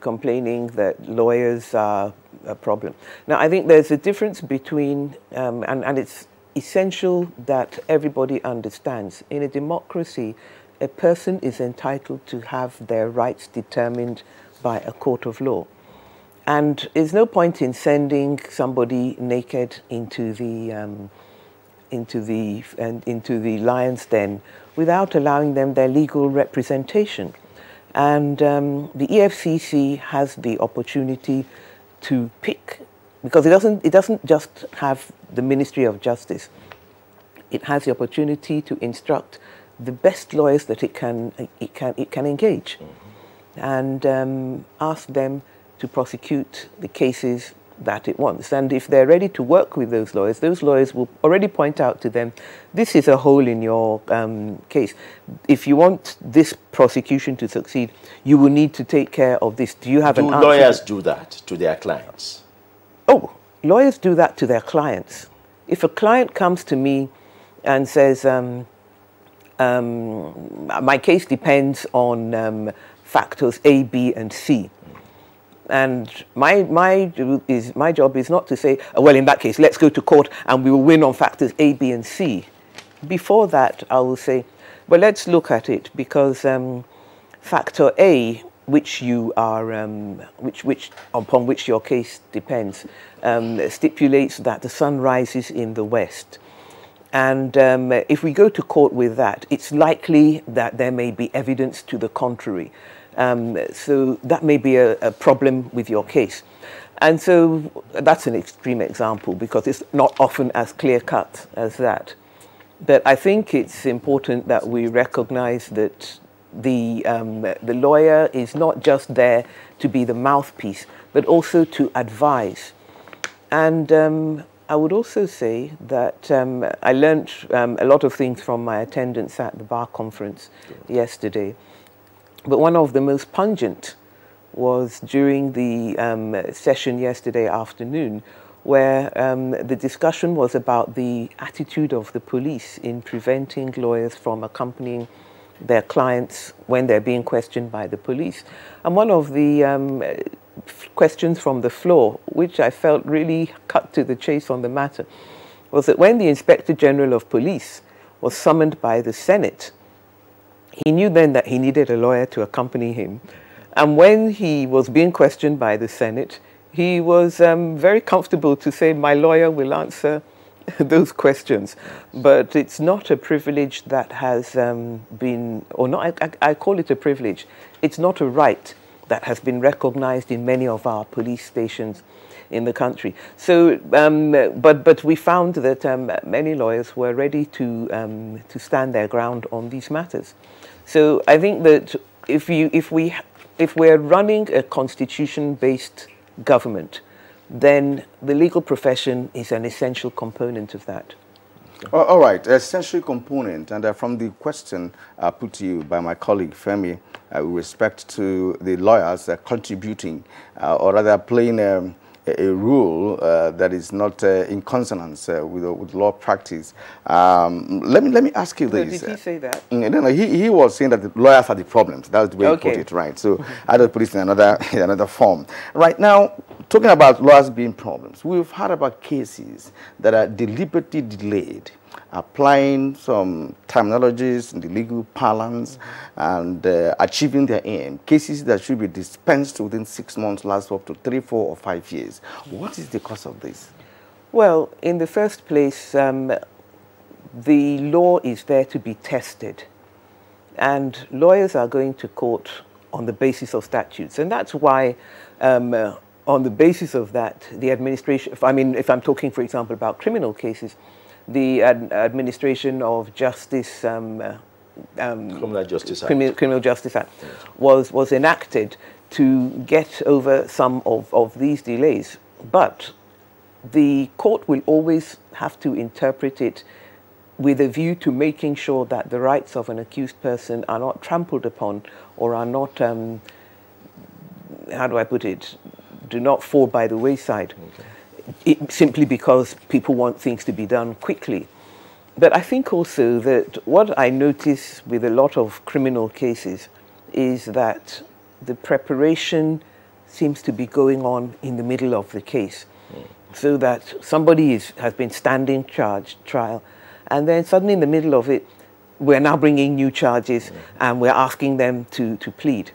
complaining that lawyers are a problem. Now, I think there's a difference between, and it's essential that everybody understands, in a democracy, a person is entitled to have their rights determined by a court of law. And there's no point in sending somebody naked into the into the lion's den without allowing them their legal representation. And the EFCC has the opportunity to pick, because it doesn't just have the Ministry of Justice. It has the opportunity to instruct the best lawyers that it can engage, and ask them to prosecute the cases that it wants. And if they're ready to work with those lawyers will already point out to them, this is a hole in your case. If you want this prosecution to succeed, you will need to take care of this. Do you have an answer? Do lawyers do that to their clients? Oh, lawyers do that to their clients. If a client comes to me and says, my case depends on factors A, B, and C, and my job is not to say, well, in that case, let's go to court and we will win on factors A, B, and C. Before that, I will say, well, let's look at it, because factor A, which you are, upon which your case depends, stipulates that the sun rises in the west. And if we go to court with that, it's likely that there may be evidence to the contrary. So that may be a problem with your case. And so that's an extreme example, because it's not often as clear-cut as that. But I think it's important that we recognize that the lawyer is not just there to be the mouthpiece, but also to advise. And I would also say that I learned a lot of things from my attendance at the bar conference yesterday. But one of the most pungent was during the session yesterday afternoon, where the discussion was about the attitude of the police in preventing lawyers from accompanying their clients when they're being questioned by the police. And one of the questions from the floor, which I felt really cut to the chase on the matter, was that when the Inspector General of Police was summoned by the Senate, he knew then that he needed a lawyer to accompany him. And when he was being questioned by the Senate, he was very comfortable to say, my lawyer will answer those questions. But it's not a privilege that has been, or not, I call it a privilege. It's not a right that has been recognized in many of our police stations in the country. So, but we found that many lawyers were ready to stand their ground on these matters. So I think that if we're running a constitution-based government, then the legal profession is an essential component of that. All right, essential component. And from the question put to you by my colleague Femi, with respect to the lawyers contributing, or rather playing a role that is not in consonance with law practice. Let me ask you this. Did he say that? No, he was saying that the lawyers are the problems. That's the way he put it, right? So I don't put it in another form. Right now, talking about lawyers being problems, we've heard about cases that are deliberately delayed, applying some terminologies in the legal parlance and achieving their aim. Cases that should be dispensed within 6 months last up to 3, 4, or 5 years. What is the cause of this? Well, in the first place, the law is there to be tested. And lawyers are going to court on the basis of statutes. And that's why, on the basis of that, the administration, I mean, if I'm talking, for example, about criminal cases, the Administration of Justice, Criminal Justice Act, Criminal Justice Act was enacted to get over some of these delays. But the court will always have to interpret it with a view to making sure that the rights of an accused person are not trampled upon, or are not, how do I put it, do not fall by the wayside. Simply because people want things to be done quickly. But I think also that what I notice with a lot of criminal cases is that the preparation seems to be going on in the middle of the case. So that somebody has been standing trial, and then suddenly in the middle of it, we're now bringing new charges and we're asking them to plead.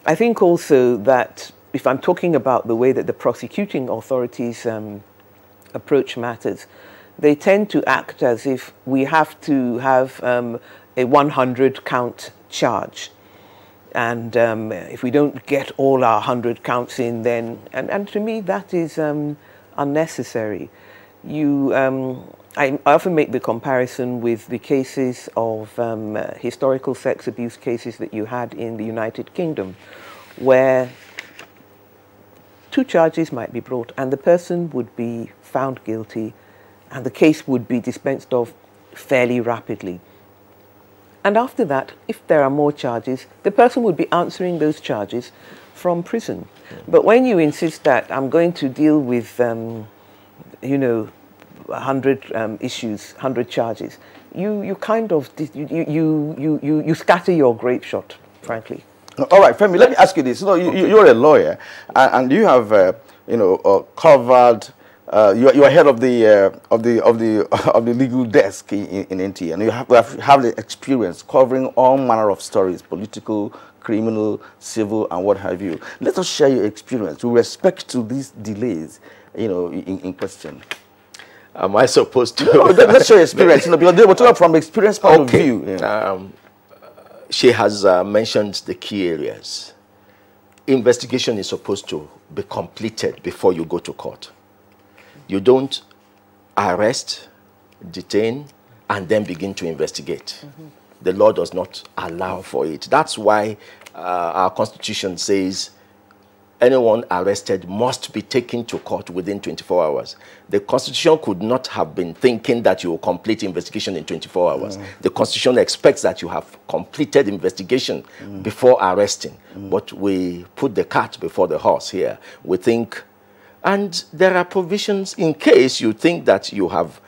I think also that if I'm talking about the way that the prosecuting authorities approach matters, they tend to act as if we have to have a 100 count charge. And if we don't get all our 100 counts in, then, and to me that is unnecessary. I often make the comparison with the cases of historical sex abuse cases that you had in the United Kingdom, where 2 charges might be brought and the person would be found guilty and the case would be dispensed of fairly rapidly. And after that, if there are more charges, the person would be answering those charges from prison. But when you insist that I'm going to deal with, 100 issues, 100 charges, you kind of, you scatter your grape shot, frankly. All right, Femi, let me ask you this. You're a lawyer, and you have, covered. You are head of the legal desk in NTA, and you have the experience covering all manner of stories: political, criminal, civil, and what have you. Let us share your experience with respect to these delays, in question. Am I supposed to? Let's share your experience, because they were talking from experience point of view. She has mentioned the key areas. Investigation is supposed to be completed before you go to court. You don't arrest, detain, and then begin to investigate. The law does not allow for it. That's why our Constitution says anyone arrested must be taken to court within 24 hours. The Constitution could not have been thinking that you will complete investigation in 24 hours. The Constitution expects that you have completed investigation before arresting. But we put the cart before the horse here. We think, and there are provisions in case you think that you have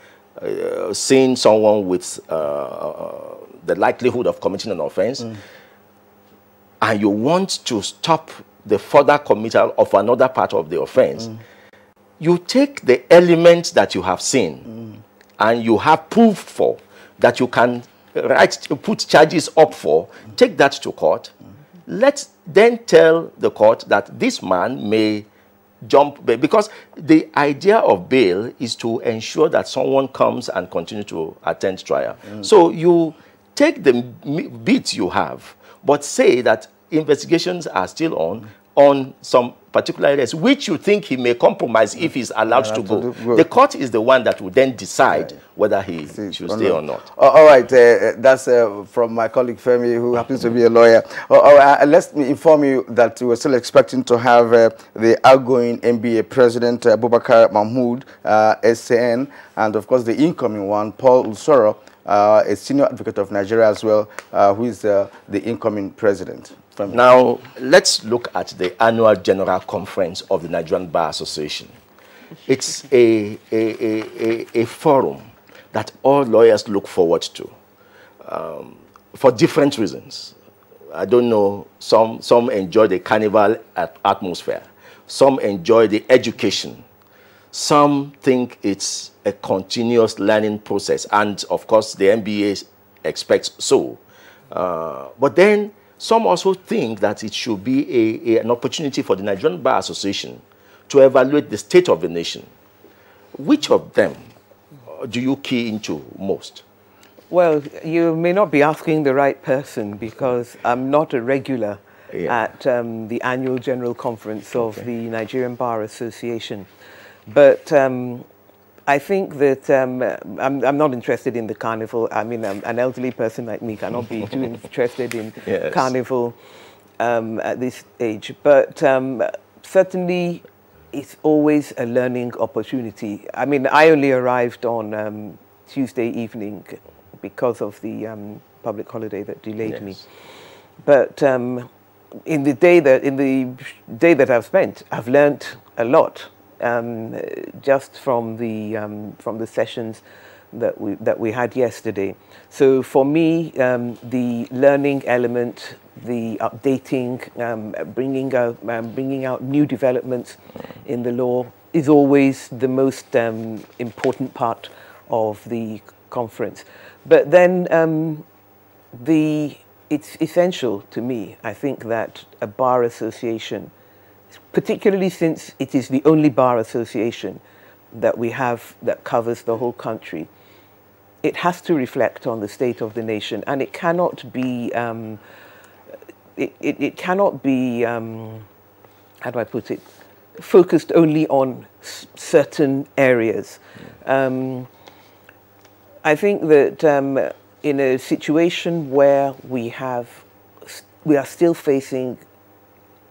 seen someone with the likelihood of committing an offense, and you want to stop the further committal of another part of the offense, you take the elements that you have seen and you have proof for, that you can put charges up for, take that to court. Let's then tell the court that this man may jump bail, because the idea of bail is to ensure that someone comes and continue to attend trial. So you take the bits you have, but say that investigations are still on some particular areas which you think he may compromise if he's allowed to go. The court is the one that will then decide whether he should stay or not. All right, that's from my colleague Femi, who happens to be a lawyer. Let me inform you that we're still expecting to have the outgoing NBA president, Abubakar Mahmoud, SAN, and of course the incoming one, Paul Usoro, a senior advocate of Nigeria as well, who is the incoming president. Now, let's look at the annual general conference of the Nigerian Bar Association. It's a forum that all lawyers look forward to for different reasons. I don't know, some enjoy the carnival atmosphere. Some enjoy the education. Some think it's a continuous learning process. And, of course, the NBA expects so. But then some also think that it should be an opportunity for the Nigerian Bar Association to evaluate the state of the nation. Which of them do you key into most? Well, you may not be asking the right person, because I'm not a regular at the annual general conference of the Nigerian Bar Association. But I think that I'm not interested in the carnival. I mean, an elderly person like me cannot be too interested in carnival at this age. But certainly, it's always a learning opportunity. I mean, I only arrived on Tuesday evening because of the public holiday that delayed me. But in the day that I've spent, I've learnt a lot. Just from the sessions that we had yesterday. So for me, the learning element, the updating, bringing out new developments in the law is always the most important part of the conference. But then it's essential to me, I think, that a bar association, particularly since it is the only bar association, that we have that covers the whole country, it has to reflect on the state of the nation, and it cannot be, it cannot be, how do I put it, focused only on certain areas. I think that in a situation where we are still facing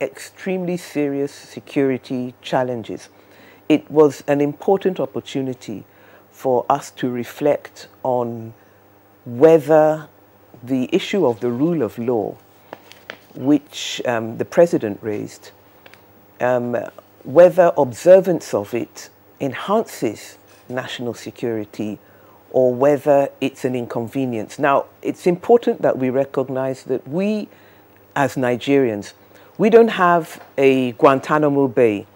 extremely serious security challenges, it was an important opportunity for us to reflect on whether the issue of the rule of law, which the President raised, whether observance of it enhances national security or whether it's an inconvenience. Now, it's important that we recognize that we, as Nigerians, we don't have a Guantanamo Bay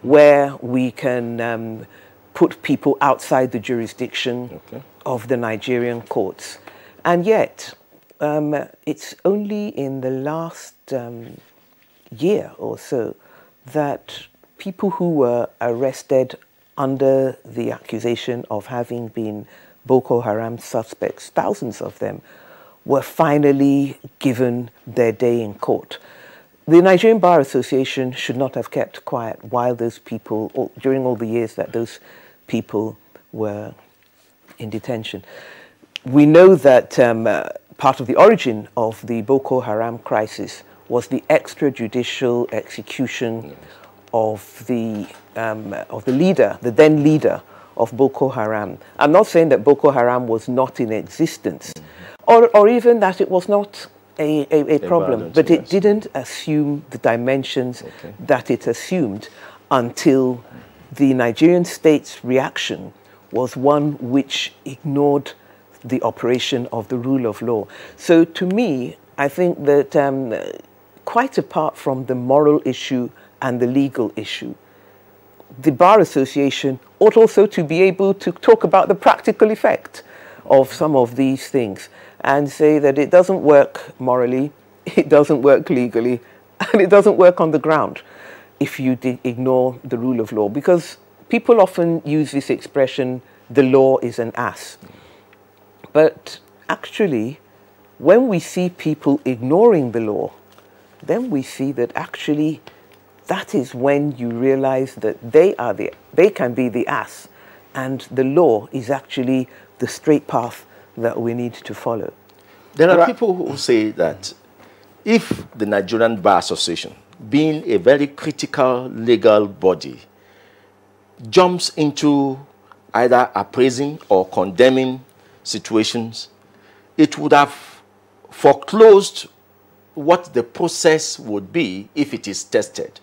where we can put people outside the jurisdiction of the Nigerian courts. And yet, it's only in the last year or so that people who were arrested under the accusation of having been Boko Haram suspects, thousands of them, were finally given their day in court. The Nigerian Bar Association should not have kept quiet while those people, during all the years that those people were in detention. We know that part of the origin of the Boko Haram crisis was the extrajudicial execution of the leader, the then leader of Boko Haram. I'm not saying that Boko Haram was not in existence, or even that it was not a problem, but it didn't assume the dimensions that it assumed until the Nigerian state's reaction was one which ignored the operation of the rule of law. So to me, I think that quite apart from the moral issue and the legal issue, the Bar Association ought also to be able to talk about the practical effect of some of these things and say that it doesn't work morally, it doesn't work legally, and it doesn't work on the ground if you ignore the rule of law. Because people often use this expression, the law is an ass. But actually, when we see people ignoring the law, then we see that actually that is when you realize that they can be the ass, and the law is actually the straight path that we need to follow. There are people who say that if the Nigerian Bar Association, being a very critical legal body, jumps into either appraising or condemning situations, it would have foreclosed what the process would be if it is tested.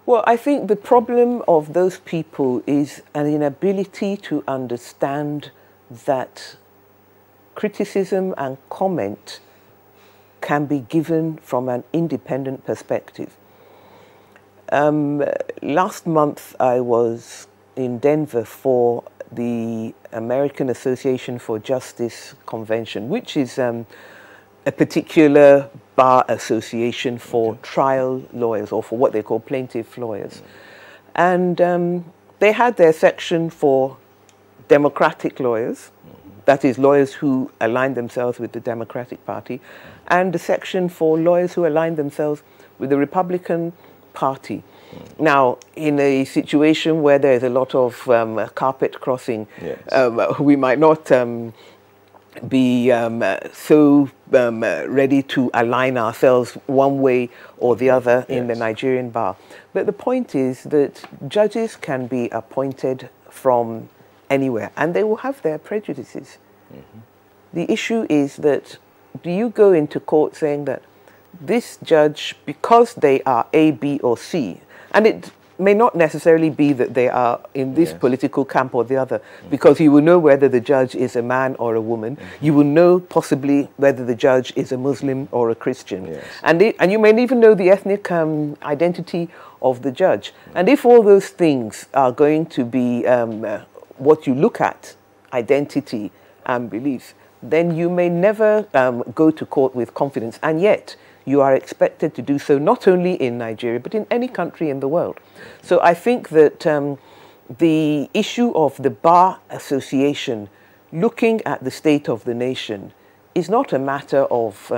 Well, I think the problem of those people is an inability to understand that criticism and comment can be given from an independent perspective. Last month, I was in Denver for the American Association for Justice Convention, which is a particular bar association for trial lawyers, or for what they call plaintiff lawyers. And they had their section for Democratic lawyers, that is, lawyers who align themselves with the Democratic Party, and the section for lawyers who align themselves with the Republican Party. Now, in a situation where there is a lot of carpet crossing, we might not be so ready to align ourselves one way or the other in the Nigerian bar. But the point is that judges can be appointed from anywhere, and they will have their prejudices. The issue is that, do you go into court saying that this judge, because they are A, B, or C, and it may not necessarily be that they are in this political camp or the other, because you will know whether the judge is a man or a woman. You will know possibly whether the judge is a Muslim or a Christian. And you may even know the ethnic identity of the judge. And if all those things are going to be what you look at, identity and beliefs, then you may never go to court with confidence. And yet, you are expected to do so not only in Nigeria, but in any country in the world. So I think that the issue of the Bar Association looking at the state of the nation is not a matter of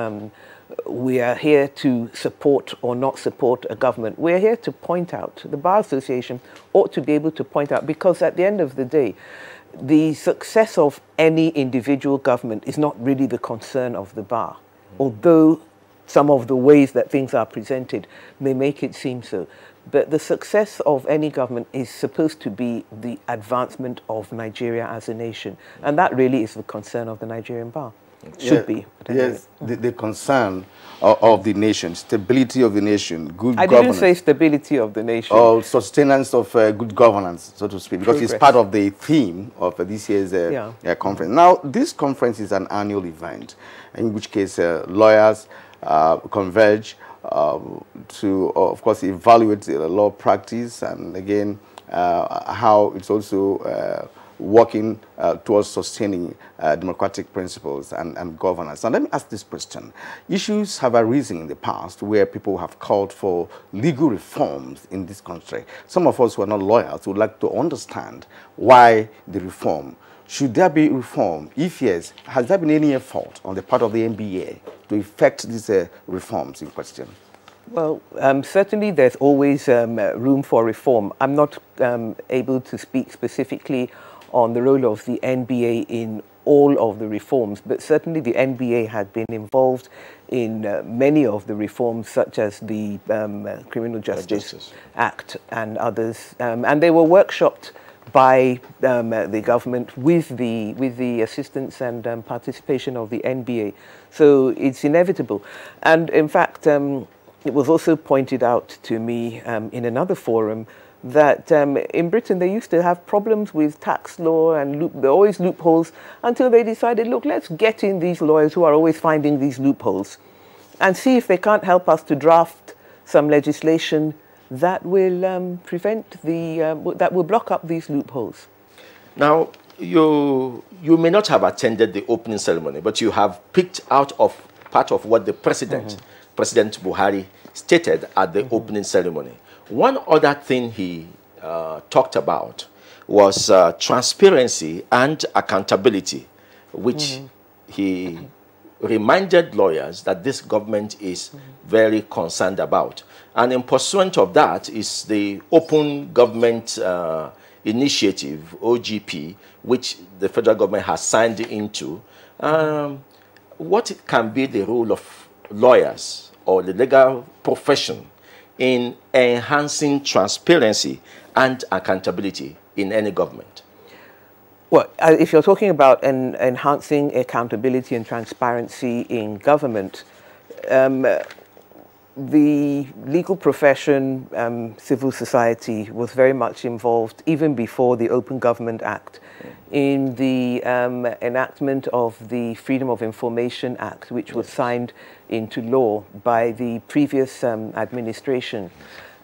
we are here to support or not support a government. We're here to point out, the Bar Association ought to be able to point out, because at the end of the day, the success of any individual government is not really the concern of the Bar, although some of the ways that things are presented may make it seem so. But the success of any government is supposed to be the advancement of Nigeria as a nation. And that really is the concern of the Nigerian Bar. Should be. Yes, the concern of the nation, stability of the nation, good governance. I didn't say stability of the nation. Or sustenance of good governance, so to speak, because it's part of the theme of this year's conference. Now, this conference is an annual event, in which case lawyers converge to, of course, evaluate the law practice and, again, how it's also working towards sustaining democratic principles and governance. And let me ask this question. Issues have arisen in the past where people have called for legal reforms in this country. Some of us who are not lawyers would like to understand why the reform. Should there be reform? If yes, has there been any effort on the part of the NBA to effect these reforms in question? Well, certainly there's always room for reform. I'm not able to speak specifically on the role of the NBA in all of the reforms, but certainly the NBA had been involved in many of the reforms, such as the Criminal Justice Act and others, and they were workshopped by the government with the assistance and participation of the NBA. So it's inevitable. And in fact, it was also pointed out to me in another forum that in Britain they used to have problems with tax law and there are always loopholes, until they decided, look, let's get in these lawyers who are always finding these loopholes and see if they can't help us to draft some legislation that will prevent that will block up these loopholes. Now, you may not have attended the opening ceremony, but you have picked out of part of what the President Buhari stated at the opening ceremony. One other thing he talked about was transparency and accountability, which he reminded lawyers that this government is very concerned about. And in pursuant of that is the Open Government Initiative, OGP, which the federal government has signed into. What can be the role of lawyers or the legal profession in enhancing transparency and accountability in any government? Well, if you're talking about enhancing accountability and transparency in government, the legal profession, civil society was very much involved even before the Open Government Act in the enactment of the Freedom of Information Act, which was signed into law by the previous administration.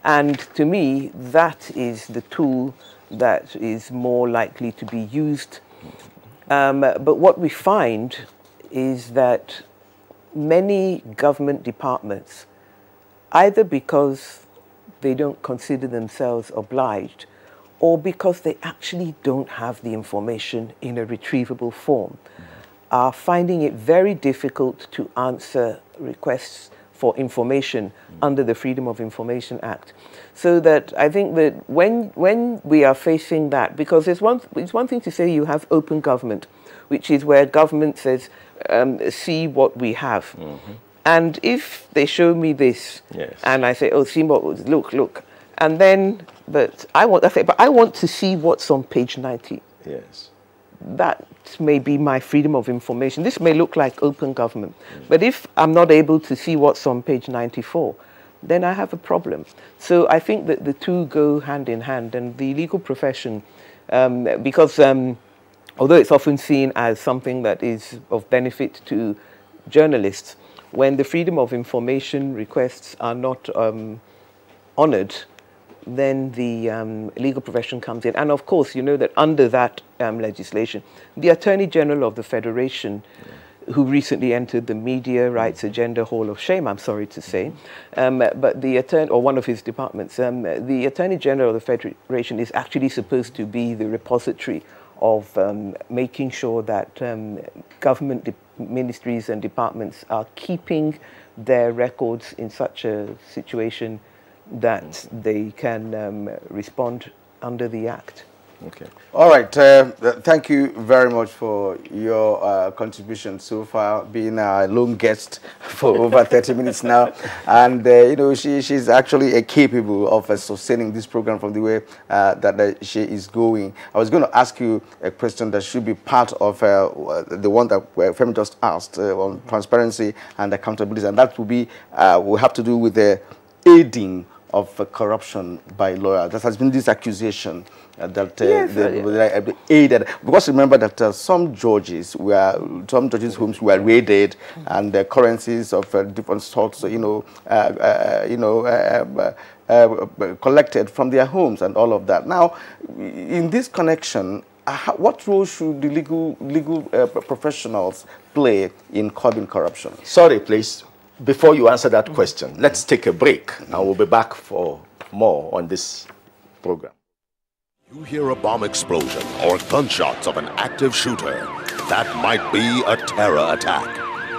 And to me, that is the tool that is more likely to be used. But what we find is that many government departments, either because they don't consider themselves obliged or because they actually don't have the information in a retrievable form, are finding it very difficult to answer requests for information under the Freedom of Information Act. So that I think that when we are facing that, because it's one thing to say you have open government, which is where government says, see what we have. And if they show me this, and I say, oh, see what was, look, and then, but I want to see what's on page 90. Yes. That may be my freedom of information. This may look like open government, but if I'm not able to see what's on page 94, then I have a problem. So I think that the two go hand in hand, and the legal profession, because although it's often seen as something that is of benefit to journalists, when the freedom of information requests are not honored, then the legal profession comes in. And of course, you know that under that legislation, the Attorney General of the Federation, who recently entered the Media Rights Agenda Hall of Shame, I'm sorry to say. But the attorney, or one of his departments, the Attorney General of the Federation is actually supposed to be the repository of making sure that government ministries and departments are keeping their records in such a situation that they can respond under the Act. Okay. All right. Thank you very much for your contribution so far, being a lone guest for over 30 minutes now. And, you know, she's actually capable of sustaining this program from the way that she is going. I was going to ask you a question that should be part of the one that Femi just asked on transparency and accountability. And that will be, will have to do with the aiding of corruption by lawyers. There has been this accusation that they aided, because remember that some judges homes were raided, and the currencies of different sorts, collected from their homes and all of that. Now, in this connection, what role should the legal professionals play in curbing corruption? Sorry, please. Before you answer that question, let's take a break, and we'll be back for more on this program. You hear a bomb explosion or gunshots of an active shooter. That might be a terror attack.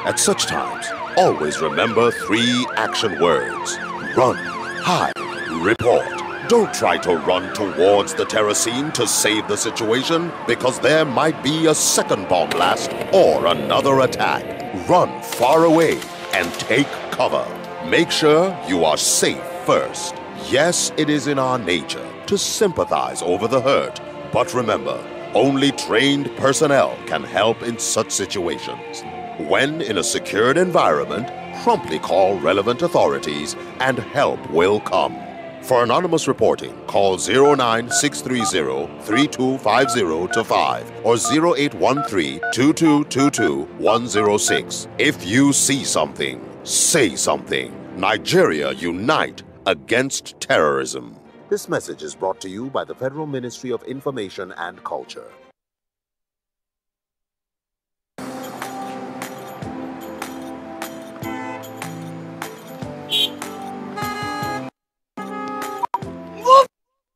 At such times, always remember 3 action words: run, hide, report. Don't try to run towards the terror scene to save the situation, because there might be a second bomb blast or another attack. Run far away and take cover. Make sure you are safe first. Yes, it is in our nature to sympathize over the hurt, but remember, only trained personnel can help in such situations. When in a secured environment, promptly call relevant authorities and help will come. For anonymous reporting, call 09630-3250-5 or 0813-2222-106. If you see something, say something. Nigeria, unite against terrorism. This message is brought to you by the Federal Ministry of Information and Culture.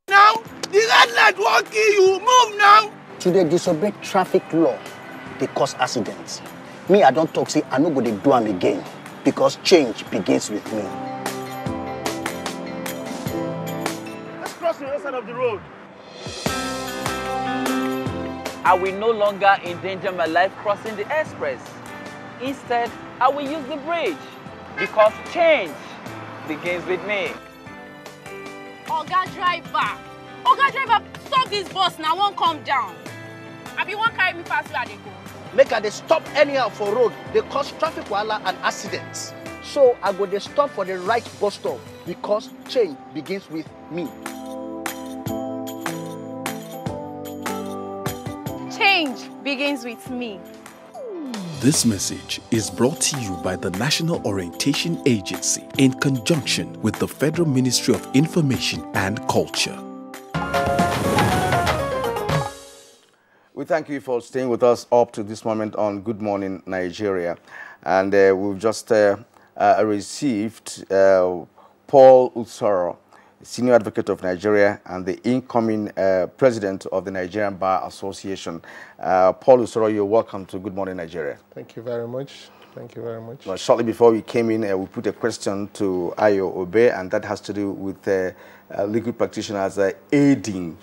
Now, the red light won't kill you. Move now. To the disobey traffic law, they cause accidents. Me, I don't talk, say I no go dey do am again, because change begins with me. Let's cross the other side of the road. I will no longer endanger my life crossing the express. Instead, I will use the bridge, because change begins with me. Oga driver, stop this bus now, won't come down. I be won't carry me past where they go. Make I dey stop anyhow for road, they cause traffic wahala and accidents. So I go dey stop for the right bus stop, because change begins with me. Change begins with me. This message is brought to you by the National Orientation Agency in conjunction with the Federal Ministry of Information and Culture. We thank you for staying with us up to this moment on Good Morning Nigeria. And we've just received Paul Usoro, Senior Advocate of Nigeria and the incoming President of the Nigerian Bar Association. Paul Usoro, you're welcome to Good Morning Nigeria. Thank you very much. Thank you very much. Well, shortly before we came in, we put a question to Ayo Obe, and that has to do with legal practitioners aiding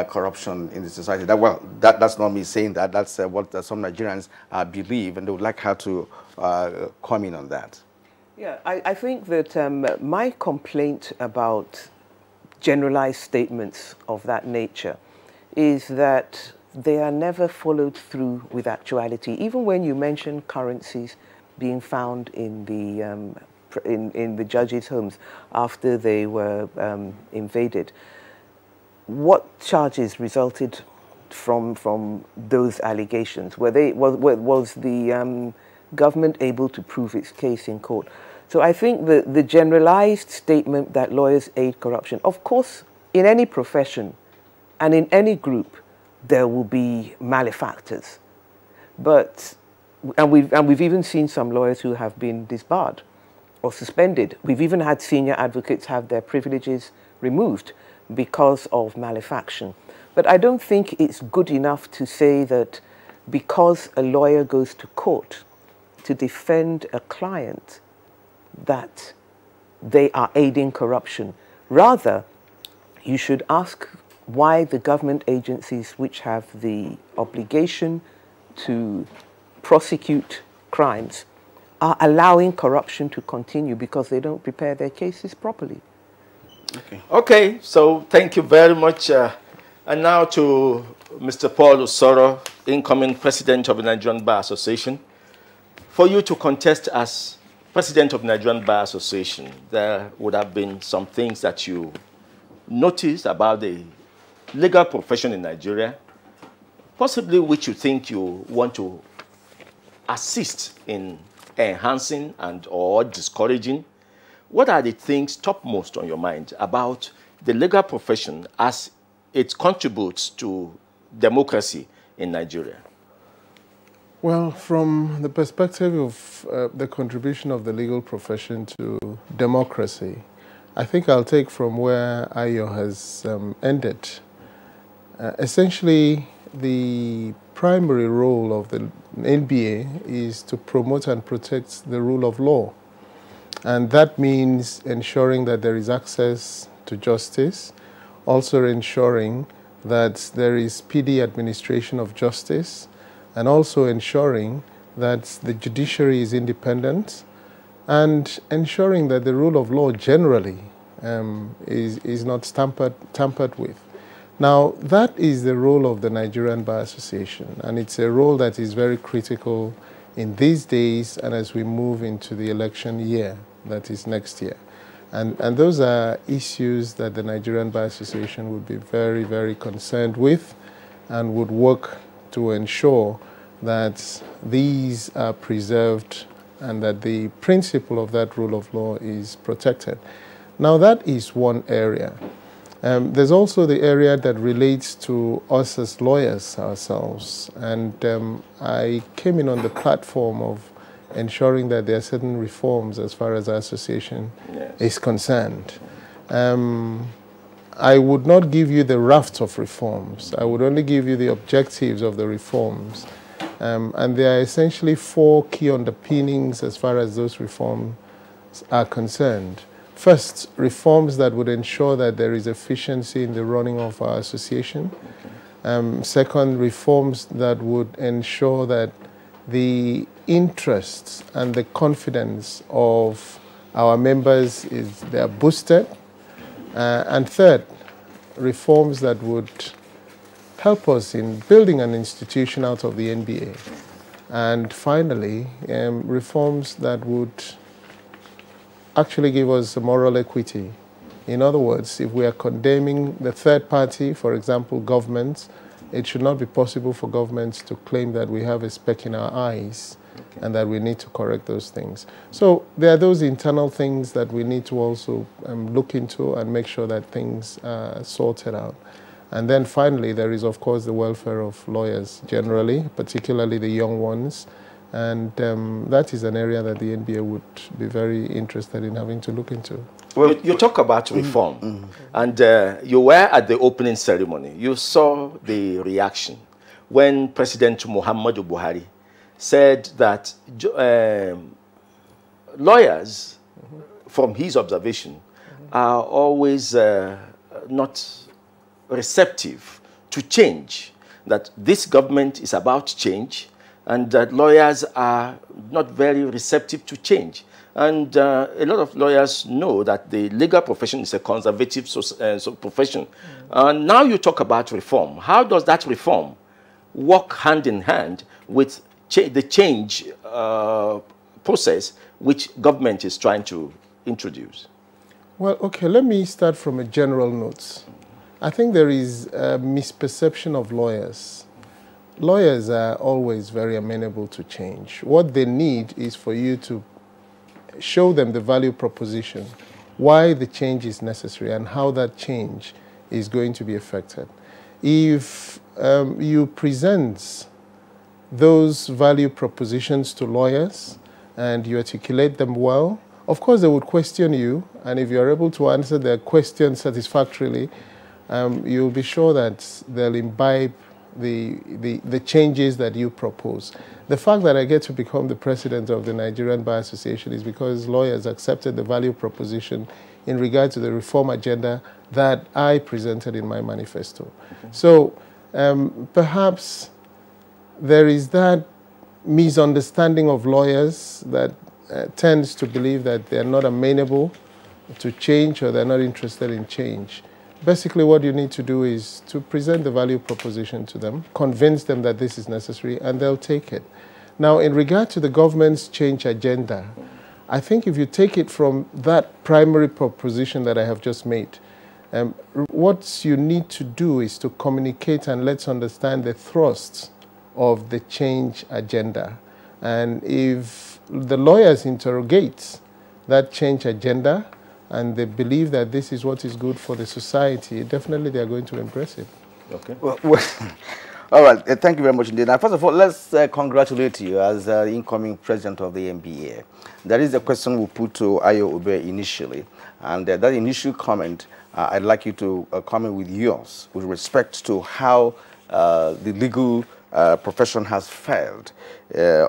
corruption in the society. That's not me saying that. That's what some Nigerians believe, and they would like her to comment on that. Yeah, I think that my complaint about generalized statements of that nature is that they are never followed through with actuality. Even when you mention currencies being found in the judges' homes after they were invaded, what charges resulted from those allegations? Was the government able to prove its case in court? So I think the generalized statement that lawyers aid corruption, of course, in any profession and in any group, there will be malefactors. But and we've even seen some lawyers who have been disbarred or suspended. We've even had senior advocates have their privileges removed because of malefaction. But I don't think it's good enough to say that because a lawyer goes to court to defend a client that they are aiding corruption. Rather, you should ask why the government agencies which have the obligation to prosecute crimes are allowing corruption to continue because they don't prepare their cases properly. Okay, so thank you very much. And now to Mr. Paul Usoro, incoming president of the Nigerian Bar Association. For you to contest as president of the Nigerian Bar Association, there would have been some things that you noticed about the legal profession in Nigeria, possibly which you think you want to assist in enhancing and or discouraging. What are the things topmost on your mind about the legal profession as it contributes to democracy in Nigeria? Well, from the perspective of the contribution of the legal profession to democracy, I think I'll take from where Ayo has ended. Essentially, the primary role of the NBA is to promote and protect the rule of law. And that means ensuring that there is access to justice, also ensuring that there is speedy administration of justice, and also ensuring that the judiciary is independent, and ensuring that the rule of law generally is not tampered with. Now, that is the role of the Nigerian Bar Association, and it's a role that is very critical in these days and as we move into the election year, that is next year. And those are issues that the Nigerian Bar Association would be very, very concerned with and would work to ensure that these are preserved and that the principle of that rule of law is protected. Now, that is one area. There's also the area that relates to us as lawyers ourselves. And I came in on the platform of ensuring that there are certain reforms as far as our association is concerned. I would not give you the raft of reforms. I would only give you the objectives of the reforms. And there are essentially 4 key underpinnings as far as those reforms are concerned. First, reforms that would ensure that there is efficiency in the running of our association. Second, reforms that would ensure that the interests and the confidence of our members they are boosted. And third, reforms that would help us in building an institution out of the NBA. And finally, reforms that would actually give us a moral equity. In other words, if we are condemning the third party, for example, governments, it should not be possible for governments to claim that we have a speck in our eyes and that we need to correct those things. So there are those internal things that we need to also look into and make sure that things are sorted out. And then finally, there is, of course, the welfare of lawyers generally, particularly the young ones. And that is an area that the NBA would be very interested in having to look into. Well, you talk about reform, and you were at the opening ceremony. You saw the reaction when President Muhammadu Buhari said that lawyers, from his observation, are always not receptive to change, that this government is about change, and that lawyers are not very receptive to change. And a lot of lawyers know that the legal profession is a conservative profession. Now you talk about reform. How does that reform work hand in hand with the change process which government is trying to introduce? Well, okay, let me start from a general note. I think there is a misperception of lawyers. Lawyers are always very amenable to change. What they need is for you to show them the value proposition, why the change is necessary and how that change is going to be effected. If you present those value propositions to lawyers and you articulate them well, of course they would question you, and if you're able to answer their question satisfactorily, you'll be sure that they'll imbibe the changes that you propose. The fact that I get to become the president of the Nigerian Bar Association is because lawyers accepted the value proposition in regard to the reform agenda that I presented in my manifesto. So perhaps there is that misunderstanding of lawyers that tends to believe that they're not amenable to change or they're not interested in change. Basically, what you need to do is to present the value proposition to them, convince them that this is necessary, and they'll take it. Now, in regard to the government's change agenda, I think if you take it from that primary proposition that I have just made, what you need to do is to communicate and let's understand the thrust of the change agenda. And if the lawyers interrogate that change agenda and they believe that this is what is good for the society, definitely they are going to embrace it. Okay. Well, all right. Thank you very much indeed. Now, first of all, let's congratulate you as the incoming president of the NBA. That is the question we put to Ayo Ube initially. And that initial comment, I'd like you to comment with yours with respect to how the legal profession has failed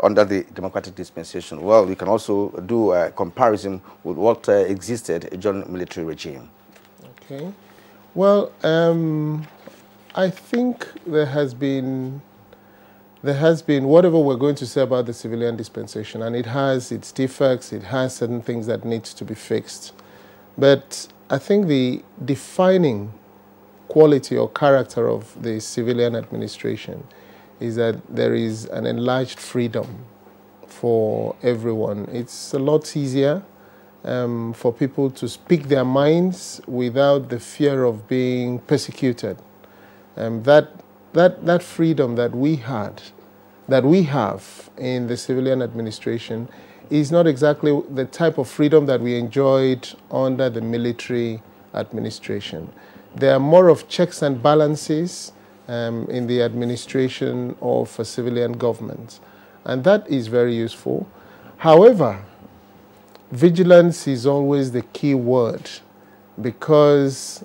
under the democratic dispensation. Well, we can also do a comparison with what existed during the military regime. Okay. Well, I think there has been whatever we're going to say about the civilian dispensation, and it has its defects, it has certain things that need to be fixed. But I think the defining quality or character of the civilian administration is that there is an enlarged freedom for everyone. It's a lot easier for people to speak their minds without the fear of being persecuted. That freedom that we have in the civilian administration is not exactly the type of freedom that we enjoyed under the military administration. There are more of checks and balances in the administration of a civilian government, and that is very useful. However, vigilance is always the key word, because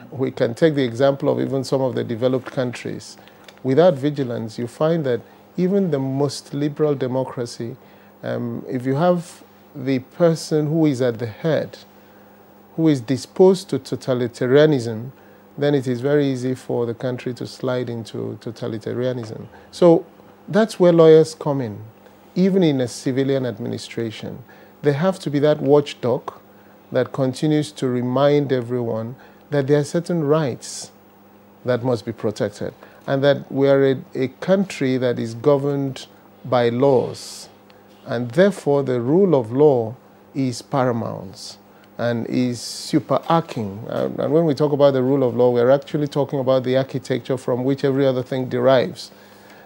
we can take the example of even some of the developed countries. Without vigilance, you find that even the most liberal democracy, if you have the person who is at the head, who is disposed to totalitarianism, then it is very easy for the country to slide into totalitarianism. So that's where lawyers come in. Even in a civilian administration, they have to be that watchdog that continues to remind everyone that there are certain rights that must be protected, and that we are a country that is governed by laws, and therefore the rule of law is paramount and is superarching. And when we talk about the rule of law, we're actually talking about the architecture from which every other thing derives,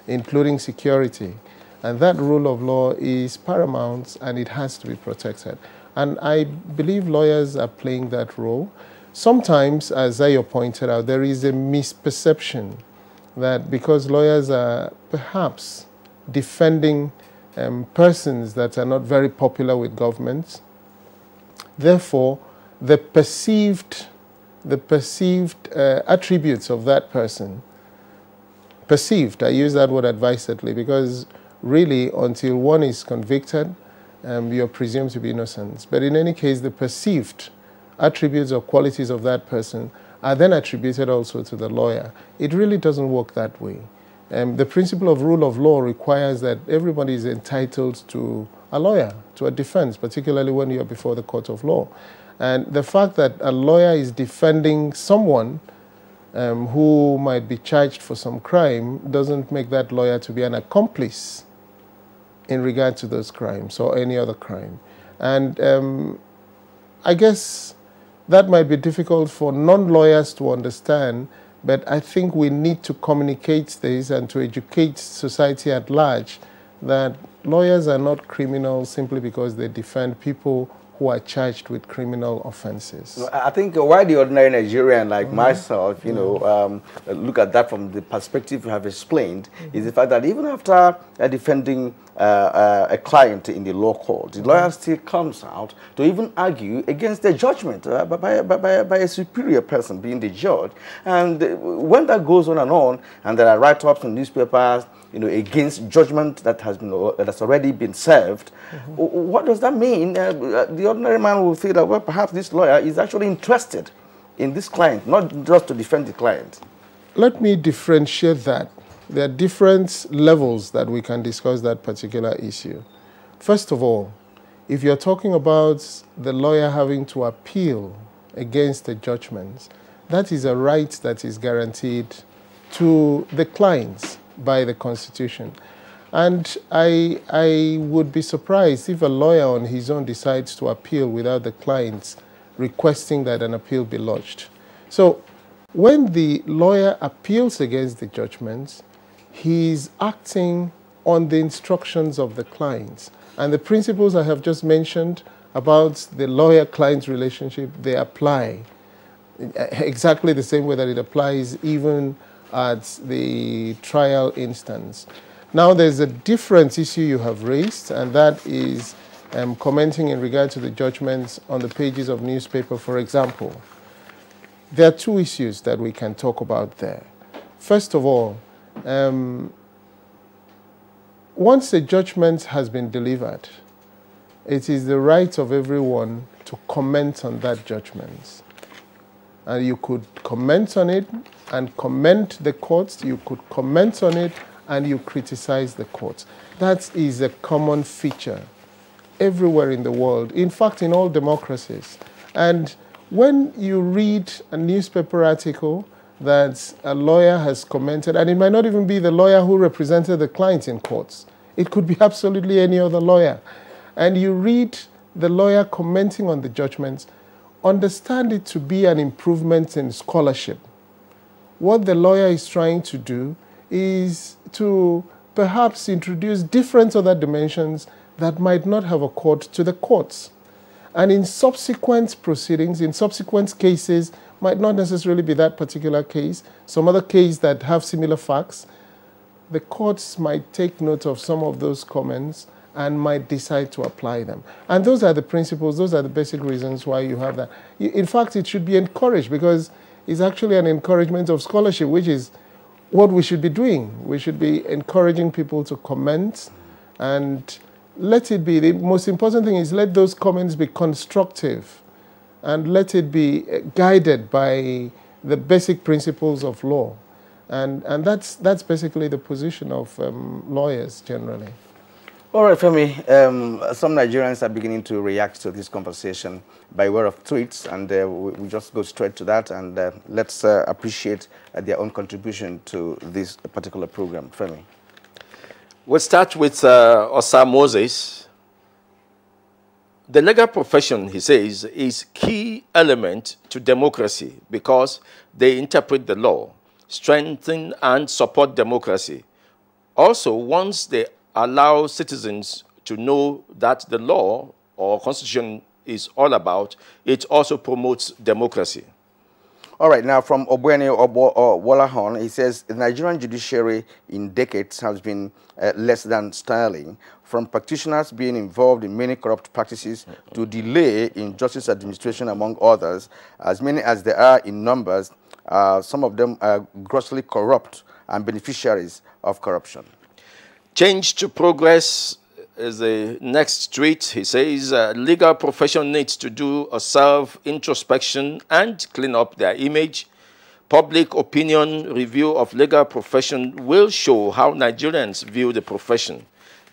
including security. And that rule of law is paramount, and it has to be protected. And I believe lawyers are playing that role. Sometimes, as Ayo pointed out, there is a misperception that because lawyers are perhaps defending persons that are not very popular with governments, therefore the perceived attributes of that person, I use that word advisedly, because really until one is convicted, you're presumed to be innocent. But in any case, the perceived attributes or qualities of that person are then attributed also to the lawyer. It really doesn't work that way. The principle of rule of law requires that everybody is entitled to a lawyer, to a defense, particularly when you're before the court of law. And the fact that a lawyer is defending someone who might be charged for some crime doesn't make that lawyer to be an accomplice in regard to those crimes or any other crime. And I guess that might be difficult for non-lawyers to understand, but I think we need to communicate this and to educate society at large that lawyers are not criminals simply because they defend people who are charged with criminal offenses. I think why the ordinary Nigerian like myself, you know, look at that from the perspective you have explained, is the fact that even after defending a client in the law court, the lawyer still comes out to even argue against the judgment by a superior person, being the judge. And when that goes on, and there are write-ups in newspapers, you know, against judgment that has been that's already been served, what does that mean? The ordinary man will feel that, well, perhaps this lawyer is actually interested in this client, not just to defend the client. Let me differentiate that. There are different levels that we can discuss that particular issue. First of all, if you're talking about the lawyer having to appeal against the judgments, that is a right that is guaranteed to the clients by the Constitution. And I would be surprised if a lawyer on his own decides to appeal without the clients requesting that an appeal be lodged. So when the lawyer appeals against the judgments, he's acting on the instructions of the clients. And the principles I have just mentioned about the lawyer-client relationship, they apply exactly the same way that it applies even at the trial instance. Now, there's a different issue you have raised, and that is commenting in regard to the judgments on the pages of newspaper, for example. There are two issues that we can talk about there. First of all, once a judgment has been delivered, it is the right of everyone to comment on that judgment. And you could comment on it and commend the courts, you could comment on it and you criticize the courts. That is a common feature everywhere in the world, in fact in all democracies. And when you read a newspaper article that a lawyer has commented, and it might not even be the lawyer who represented the client in courts, it could be absolutely any other lawyer, and you read the lawyer commenting on the judgments, understand it to be an improvement in scholarship. What the lawyer is trying to do is to perhaps introduce different other dimensions that might not have occurred to the courts. And in subsequent proceedings, in subsequent cases, might not necessarily be that particular case, some other case that have similar facts, the courts might take note of some of those comments and might decide to apply them. And those are the principles, those are the basic reasons why you have that. In fact, it should be encouraged because it's actually an encouragement of scholarship, which is what we should be doing. We should be encouraging people to comment and let it be, the most important thing is let those comments be constructive and let it be guided by the basic principles of law. And that's basically the position of lawyers generally. All right, Femi, some Nigerians are beginning to react to this conversation by way of tweets, and we just go straight to that, and let's appreciate their own contribution to this particular program. Femi. We'll start with Osa Moses. The legal profession, he says, is key element to democracy because they interpret the law, strengthen and support democracy. Also, once they allow citizens to know that the law or constitution is all about, it also promotes democracy. All right, now from Obwene Wolahon, he says the Nigerian judiciary in decades has been less than sterling, from practitioners being involved in many corrupt practices to delay in justice administration, among others. As many as there are in numbers, some of them are grossly corrupt and beneficiaries of corruption. Change to progress is the next tweet. He says, legal profession needs to do a self-introspection and clean up their image. Public opinion review of legal profession will show how Nigerians view the profession.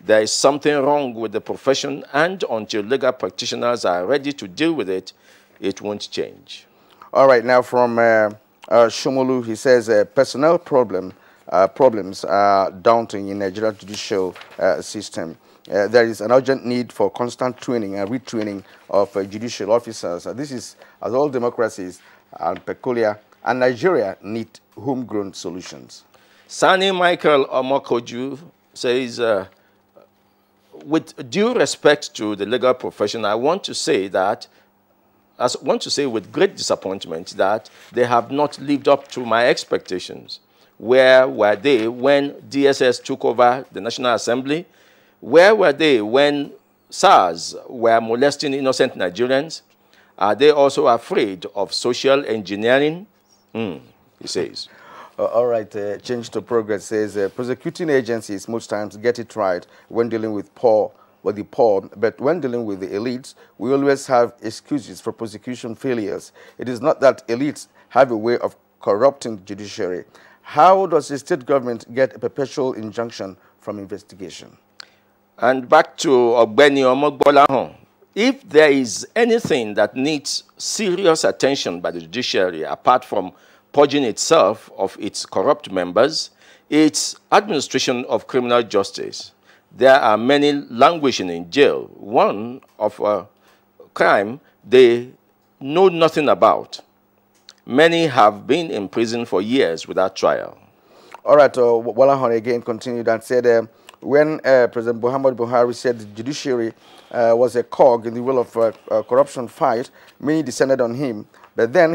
There is something wrong with the profession, and until legal practitioners are ready to deal with it, it won't change. All right, now from Shomolu, he says, personnel problems are daunting in Nigerian judicial system. There is an urgent need for constant training and retraining of judicial officers. This is, as all democracies are peculiar, and Nigeria need homegrown solutions. Sani Michael Omokoju says, with due respect to the legal profession, I want to say that, with great disappointment, that they have not lived up to my expectations. Where were they when DSS took over the National Assembly? Where were they when SARS were molesting innocent Nigerians? Are they also afraid of social engineering? He says. All right, Change to Progress says prosecuting agencies most times get it right when dealing with the poor, but when dealing with the elites, we always have excuses for prosecution failures. It is not that elites have a way of corrupting the judiciary. How does the state government get a perpetual injunction from investigation? And back to Ogbeni Omogbolahon. If there is anything that needs serious attention by the judiciary, apart from purging itself of its corrupt members, it's administration of criminal justice. There are many languishing in jail. One of a crime they know nothing about. Many have been in prison for years without trial. All right, Walahon again continued and said, when President Muhammad Buhari said the judiciary was a cog in the wheel of corruption fight, many descended on him. But then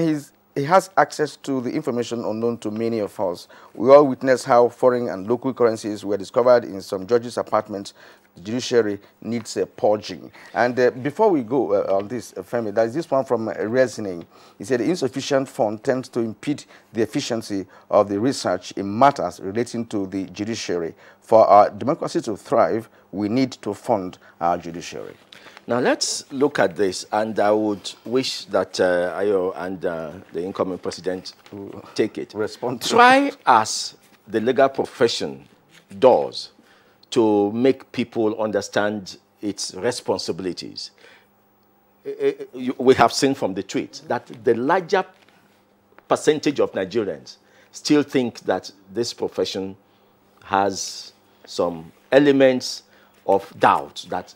he has access to the information unknown to many of us. We all witnessed how foreign and local currencies were discovered in some judges' apartments. The judiciary needs a purging. And before we go on this, Femi, there is this one from Reasoning. He said insufficient fund tends to impede the efficiency of the research in matters relating to the judiciary. For our democracy to thrive, we need to fund our judiciary. Now let's look at this, and I would wish that Ayo and the incoming president will take it. Try as the legal profession does to make people understand its responsibilities. We have seen from the tweet that the larger percentage of Nigerians still think that this profession has some elements of doubt, that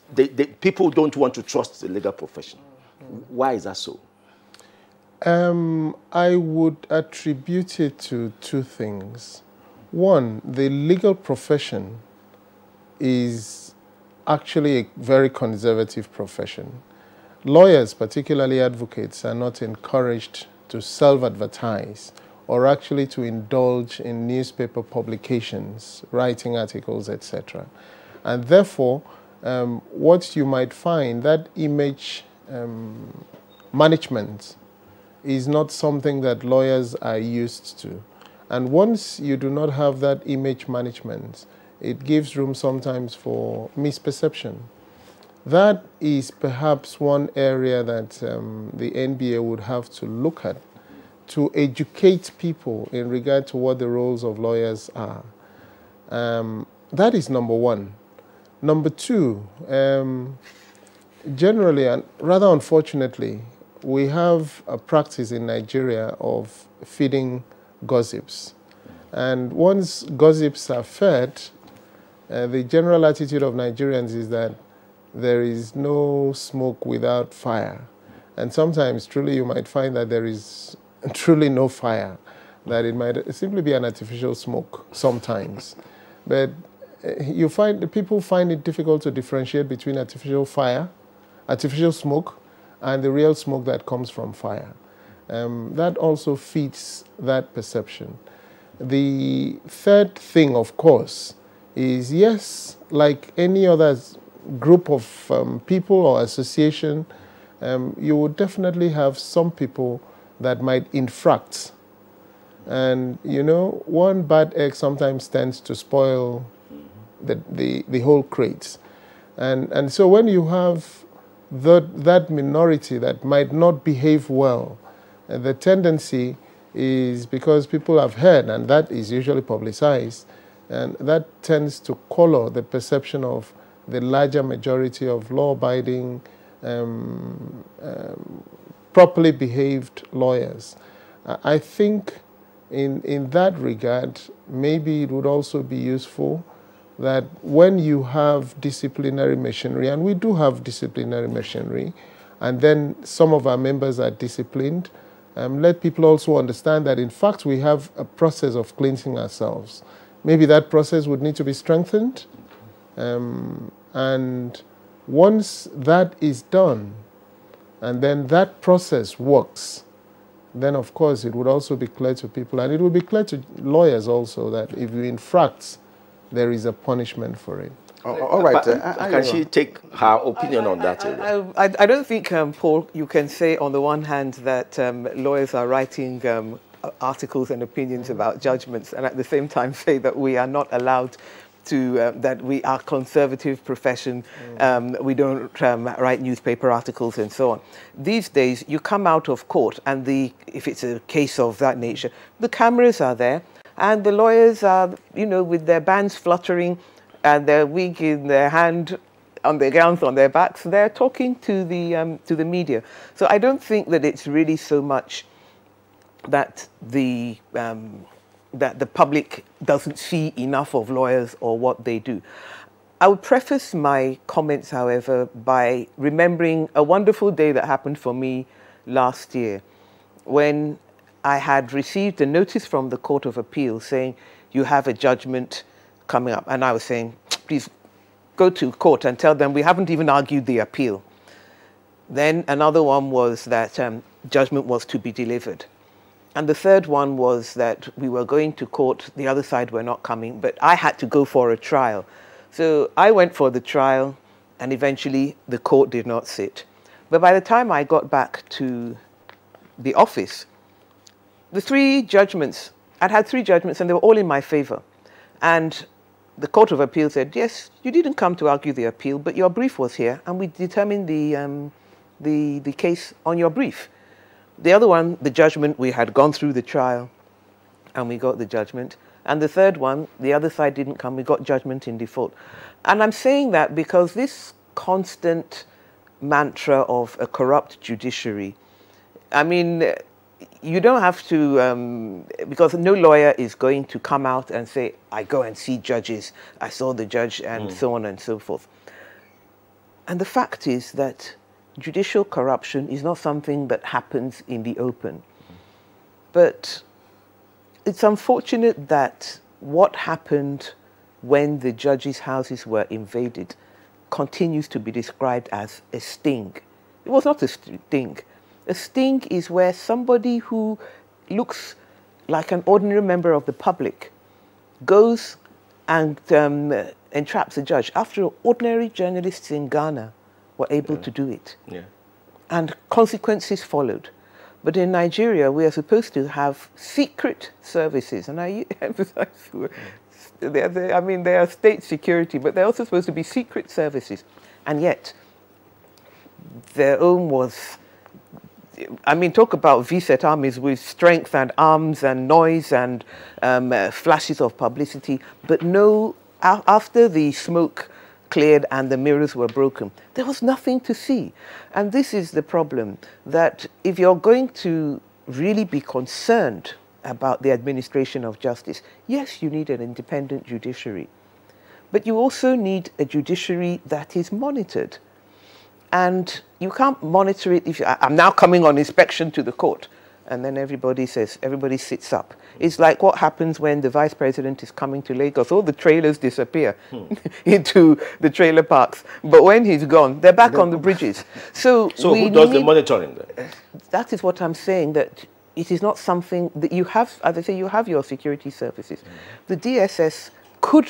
people don't want to trust the legal profession. Why is that so? I would attribute it to two things. One, the legal profession is actually a very conservative profession. Lawyers, particularly advocates, are not encouraged to self-advertise or actually to indulge in newspaper publications, writing articles, etc. And therefore, what you might find, that image management is not something that lawyers are used to. And once you do not have that image management, it gives room sometimes for misperception. That is perhaps one area that the NBA would have to look at to educate people in regard to what the roles of lawyers are. That is number one. Number two, generally, and rather unfortunately, we have a practice in Nigeria of feeding gossips. And once gossips are fed, the general attitude of Nigerians is that there is no smoke without fire. And sometimes, truly, you might find that there is truly no fire, that it might simply be an artificial smoke sometimes. But you find that people find it difficult to differentiate between artificial fire, artificial smoke, and the real smoke that comes from fire. That also feeds that perception. The third thing, of course, is yes, like any other group of people or association, you would definitely have some people that might infract. And, you know, one bad egg sometimes tends to spoil the whole crate. And so when you have that minority that might not behave well, the tendency is because people have heard, and that is usually publicized, and that tends to color the perception of the larger majority of law-abiding, properly behaved lawyers. I think in that regard, maybe it would also be useful that when you have disciplinary machinery, and we do have disciplinary machinery, and then some of our members are disciplined, let people also understand that in fact we have a process of cleansing ourselves. Maybe that process would need to be strengthened. And once that is done, and then that process works, then of course it would also be clear to people, and it would be clear to lawyers also, that if you infract, there is a punishment for it. All right. Can she take her opinion on that? I don't think, Paul, you can say on the one hand that lawyers are writing articles and opinions about judgments, and at the same time say that we are not allowed to, that we are conservative profession, we don't write newspaper articles and so on. These days, you come out of court and if it's a case of that nature, the cameras are there and the lawyers are, you know, with their bands fluttering and their wig in their hand, on their gowns on their backs, they're talking to the media. So I don't think that it's really so much that the public doesn't see enough of lawyers or what they do. I would preface my comments, however, by remembering a wonderful day that happened for me last year when I had received a notice from the Court of Appeal saying, you have a judgment coming up. And I was saying, please go to court and tell them we haven't even argued the appeal. Then another one was that judgment was to be delivered. And the third one was that we were going to court, the other side were not coming, but I had to go for a trial. So I went for the trial, and eventually the court did not sit. But by the time I got back to the office, the three judgments, I'd had three judgments, and they were all in my favor. And the Court of Appeal said, yes, you didn't come to argue the appeal, but your brief was here, and we determined the case on your brief. The other one, the judgment, we had gone through the trial and we got the judgment. And the third one, the other side didn't come, we got judgment in default. And I'm saying that because this constant mantra of a corrupt judiciary, I mean, you don't have to, because no lawyer is going to come out and say, I go and see judges, I saw the judge, and so on and so forth. And the fact is that judicial corruption is not something that happens in the open. But it's unfortunate that what happened when the judges' houses were invaded continues to be described as a sting. It was not a sting. A sting is where somebody who looks like an ordinary member of the public goes and entraps a judge. After all, ordinary journalists in Ghana were able to do it. Yeah. And consequences followed. But in Nigeria, we are supposed to have secret services. And I emphasize, I mean, they are state security, but they're also supposed to be secret services. And yet, their own was, I mean, talk about V-set armies with strength and arms and noise and flashes of publicity, but no, after the smoke cleared and the mirrors were broken, there was nothing to see. And this is the problem, that if you're going to really be concerned about the administration of justice, yes, you need an independent judiciary, but you also need a judiciary that is monitored. And you can't monitor it if I'm now coming on inspection to the court, and then everybody sits up. It's like what happens when the vice president is coming to Lagos. All the trailers disappear into the trailer parks. But when he's gone, they're back on the bridges. So who does the monitoring then? That is what I'm saying, that it is not something that you have, as I say, you have your security services. The DSS could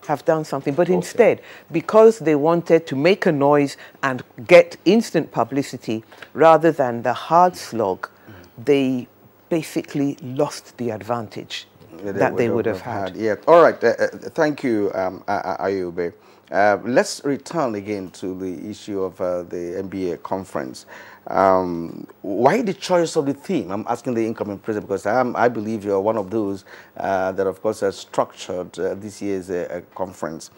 have done something, but instead, because they wanted to make a noise and get instant publicity rather than the hard slog, they basically lost the advantage that they would have had. Yeah. All right. Thank you, Ayube. Let's return again to the issue of the NBA conference. Why the choice of the theme? I'm asking the incoming president because I believe you're one of those that, of course, has structured this year's conference.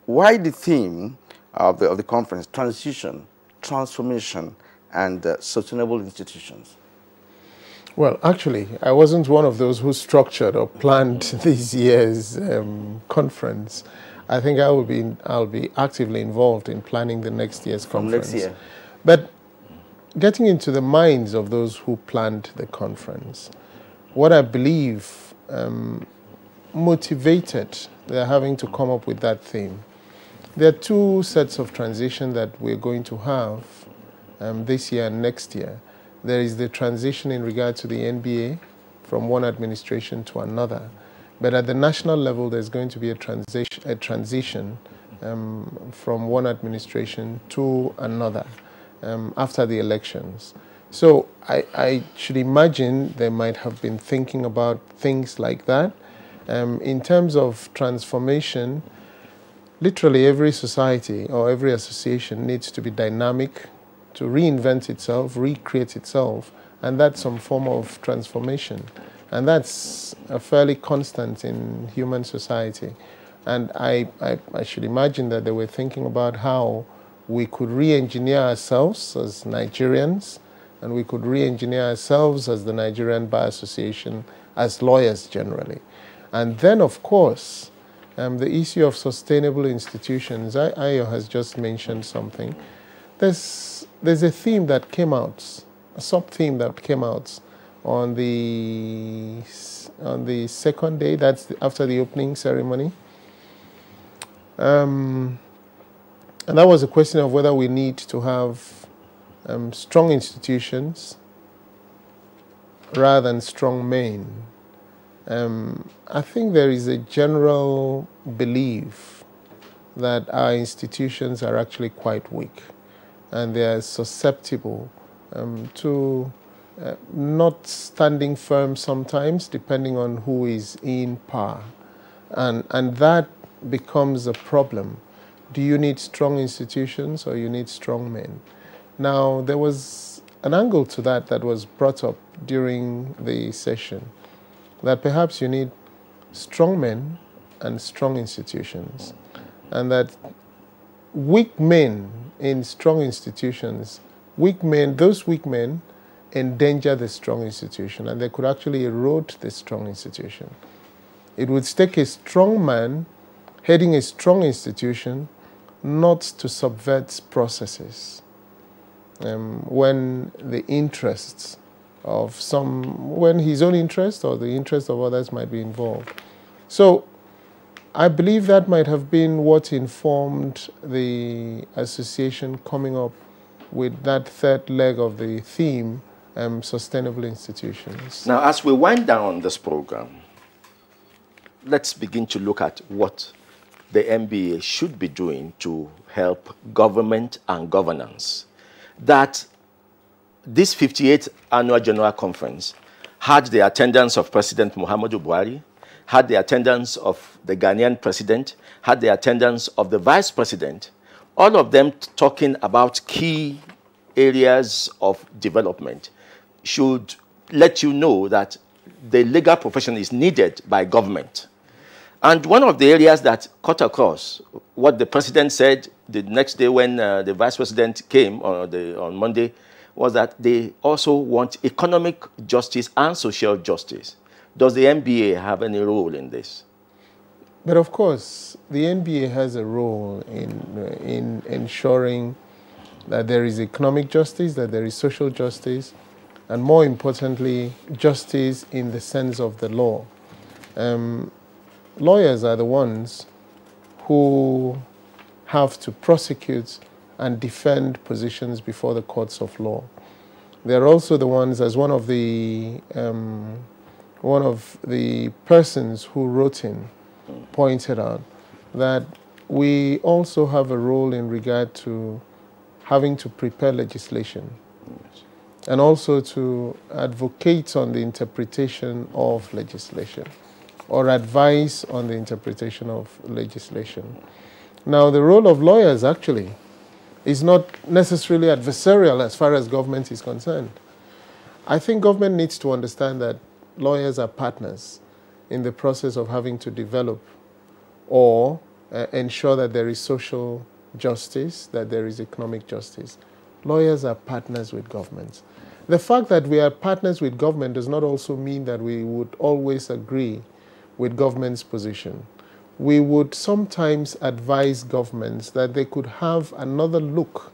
Why the theme of the conference, transition, transformation, and sustainable institutions? Well, actually, I wasn't one of those who structured or planned this year's conference. I think I'll be actively involved in planning the next year's conference. From next year. But getting into the minds of those who planned the conference, what I believe motivated their having to come up with that theme There are two sets of transition that we're going to have this year and next year. There is the transition in regard to the NBA from one administration to another. But at the national level, there's going to be a transition from one administration to another after the elections. So I should imagine they might have been thinking about things like that. In terms of transformation, literally every society or every association needs to be dynamic, to reinvent itself, recreate itself, and that's some form of transformation. And that's a fairly constant in human society. And I should imagine that they were thinking about how we could re-engineer ourselves as Nigerians, and we could re-engineer ourselves as the Nigerian Bar Association, as lawyers generally. And then, of course, the issue of sustainable institutions. Ayo has just mentioned something. There's a theme that came out, a sub-theme that came out on the second day, that's after the opening ceremony. And that was a question of whether we need to have strong institutions rather than strong men. I think there is a general belief that our institutions are actually quite weak and they are susceptible to not standing firm sometimes, depending on who is in power. And that becomes a problem. Do you need strong institutions or you need strong men? Now, there was an angle to that that was brought up during the session, that perhaps you need strong men and strong institutions, and that weak men in strong institutions, those weak men endanger the strong institution, and they could actually erode the strong institution. It would take a strong man heading a strong institution not to subvert processes when the interests of when his own interest or the interest of others might be involved. So I believe that might have been what informed the association coming up with that third leg of the theme, sustainable institutions. Now, as we wind down this program, let's begin to look at what the NBA should be doing to help government and governance. That this 58th Annual General Conference had the attendance of President Muhammadu Buhari, had the attendance of the Ghanaian president, had the attendance of the vice president, all of them talking about key areas of development, should let you know that the legal profession is needed by government. And one of the areas that cut across what the president said the next day when the vice president came on Monday was that they also want economic justice and social justice. Does the NBA have any role in this? But of course, the NBA has a role in ensuring that there is economic justice, that there is social justice, and more importantly, justice in the sense of the law. Lawyers are the ones who have to prosecute and defend positions before the courts of law. They're also the ones, as one of the persons who wrote in pointed out, that we also have a role in regard to having to prepare legislation and also to advocate on the interpretation of legislation or advise on the interpretation of legislation. Now, the role of lawyers actually is not necessarily adversarial as far as government is concerned. I think government needs to understand that lawyers are partners in the process of having to develop or ensure that there is social justice, that there is economic justice. Lawyers are partners with governments. The fact that we are partners with government does not also mean that we would always agree with government's position. We would sometimes advise governments that they could have another look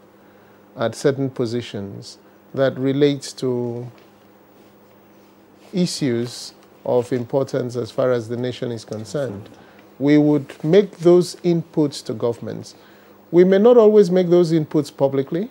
at certain positions that relates to issues of importance as far as the nation is concerned. we would make those inputs to governments. We may not always make those inputs publicly.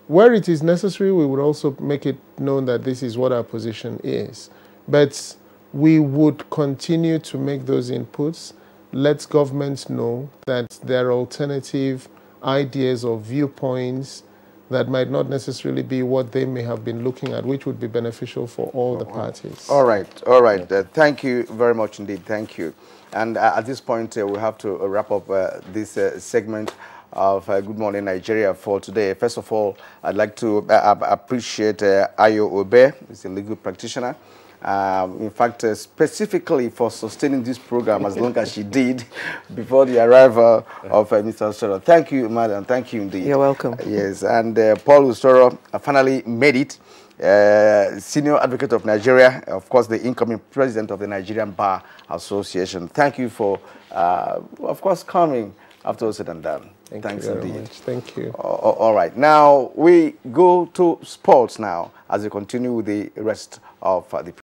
Where it is necessary, we would also make it known that this is what our position is. But we would continue to make those inputs, let governments know that there are alternative ideas or viewpoints that might not necessarily be what they may have been looking at, which would be beneficial for all the parties. All right, all right. Thank you very much indeed. Thank you. And at this point, we have to wrap up this segment of Good Morning Nigeria for today. First of all, I'd like to appreciate Ayo Obe, who's a legal practitioner. In fact, specifically for sustaining this program as long as she did before the arrival of Mr. Ustoro. Thank you, madam. Thank you indeed. You're welcome. Yes, and Paul Ustoro finally made it. Senior Advocate of Nigeria, of course, the incoming president of the Nigerian Bar Association. Thank you for, of course, coming after all said and done. Thanks you very indeed. much. Thank you. All right. Now, we go to sports now as we continue with the rest of the